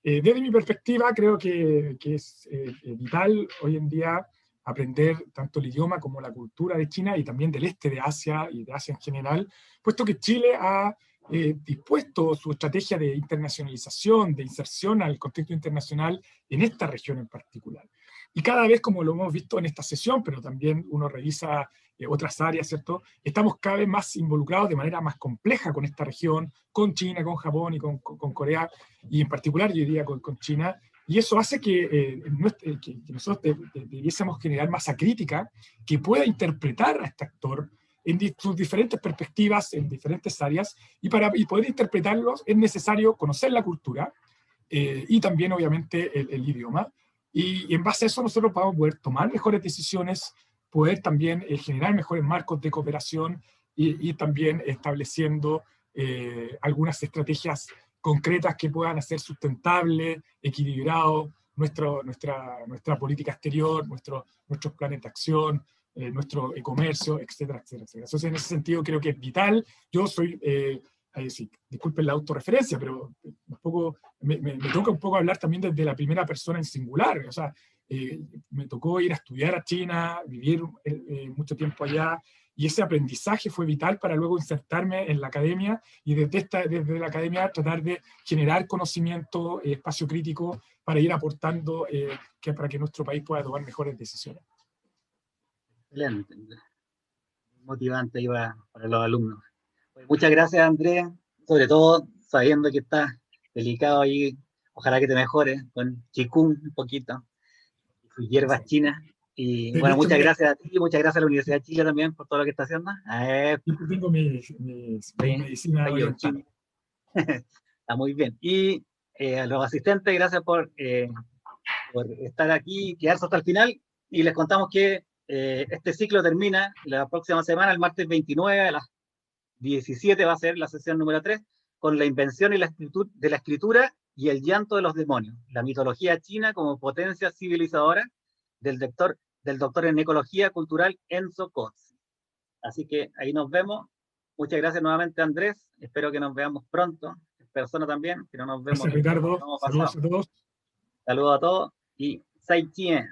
Desde mi perspectiva, creo que es vital hoy en día aprender tanto el idioma como la cultura de China y también del este de Asia y de Asia en general, puesto que Chile ha dispuesto su estrategia de internacionalización, de inserción al contexto internacional en esta región en particular. Y cada vez, como lo hemos visto en esta sesión, pero también uno revisa otras áreas, ¿cierto? Estamos cada vez más involucrados de manera más compleja con esta región, con China, con Japón y con Corea, y en particular yo diría con China, y eso hace que nosotros debiésemos generar masa crítica que pueda interpretar a este actor en sus diferentes perspectivas, en diferentes áreas, y para poder interpretarlos es necesario conocer la cultura y también obviamente el idioma, y en base a eso nosotros vamos a poder tomar mejores decisiones, poder también generar mejores marcos de cooperación y también estableciendo algunas estrategias concretas que puedan hacer sustentable, equilibrado nuestra política exterior, nuestros planes de acción, nuestro e-comercio, etcétera, etcétera, etcétera. Entonces, en ese sentido, creo que es vital. Yo soy, sí, disculpen la autorreferencia, pero un poco, me toca un poco hablar también desde la primera persona en singular. O sea, me tocó ir a estudiar a China, vivir mucho tiempo allá, y ese aprendizaje fue vital para luego insertarme en la academia y desde la academia tratar de generar conocimiento, espacio crítico, para ir aportando para que nuestro país pueda tomar mejores decisiones. Excelente. Motivante iba para los alumnos. Pues muchas gracias, Andrés, sobre todo sabiendo que estás delicado ahí. Ojalá que te mejores con Qigong un poquito, sus hierbas chinas. Y bueno, muchas gracias a ti, muchas gracias a la Universidad de Chile también por todo lo que está haciendo. Yo tengo mi medicina oriental. Está muy bien. Y a los asistentes, gracias por estar aquí, quedarse hasta el final. Y les contamos que este ciclo termina la próxima semana, el martes 29 a las 17 va a ser la sesión número 3, con la invención y de la escritura y el llanto de los demonios, la mitología china como potencia civilizadora del doctor en ecología cultural Enzo Cozzi. Así que ahí nos vemos. Muchas gracias nuevamente, Andrés. Espero que nos veamos pronto. En persona también, que no nos vemos. Gracias, Ricardo. Saludos a todos. Saludos a todos y Sai Chien.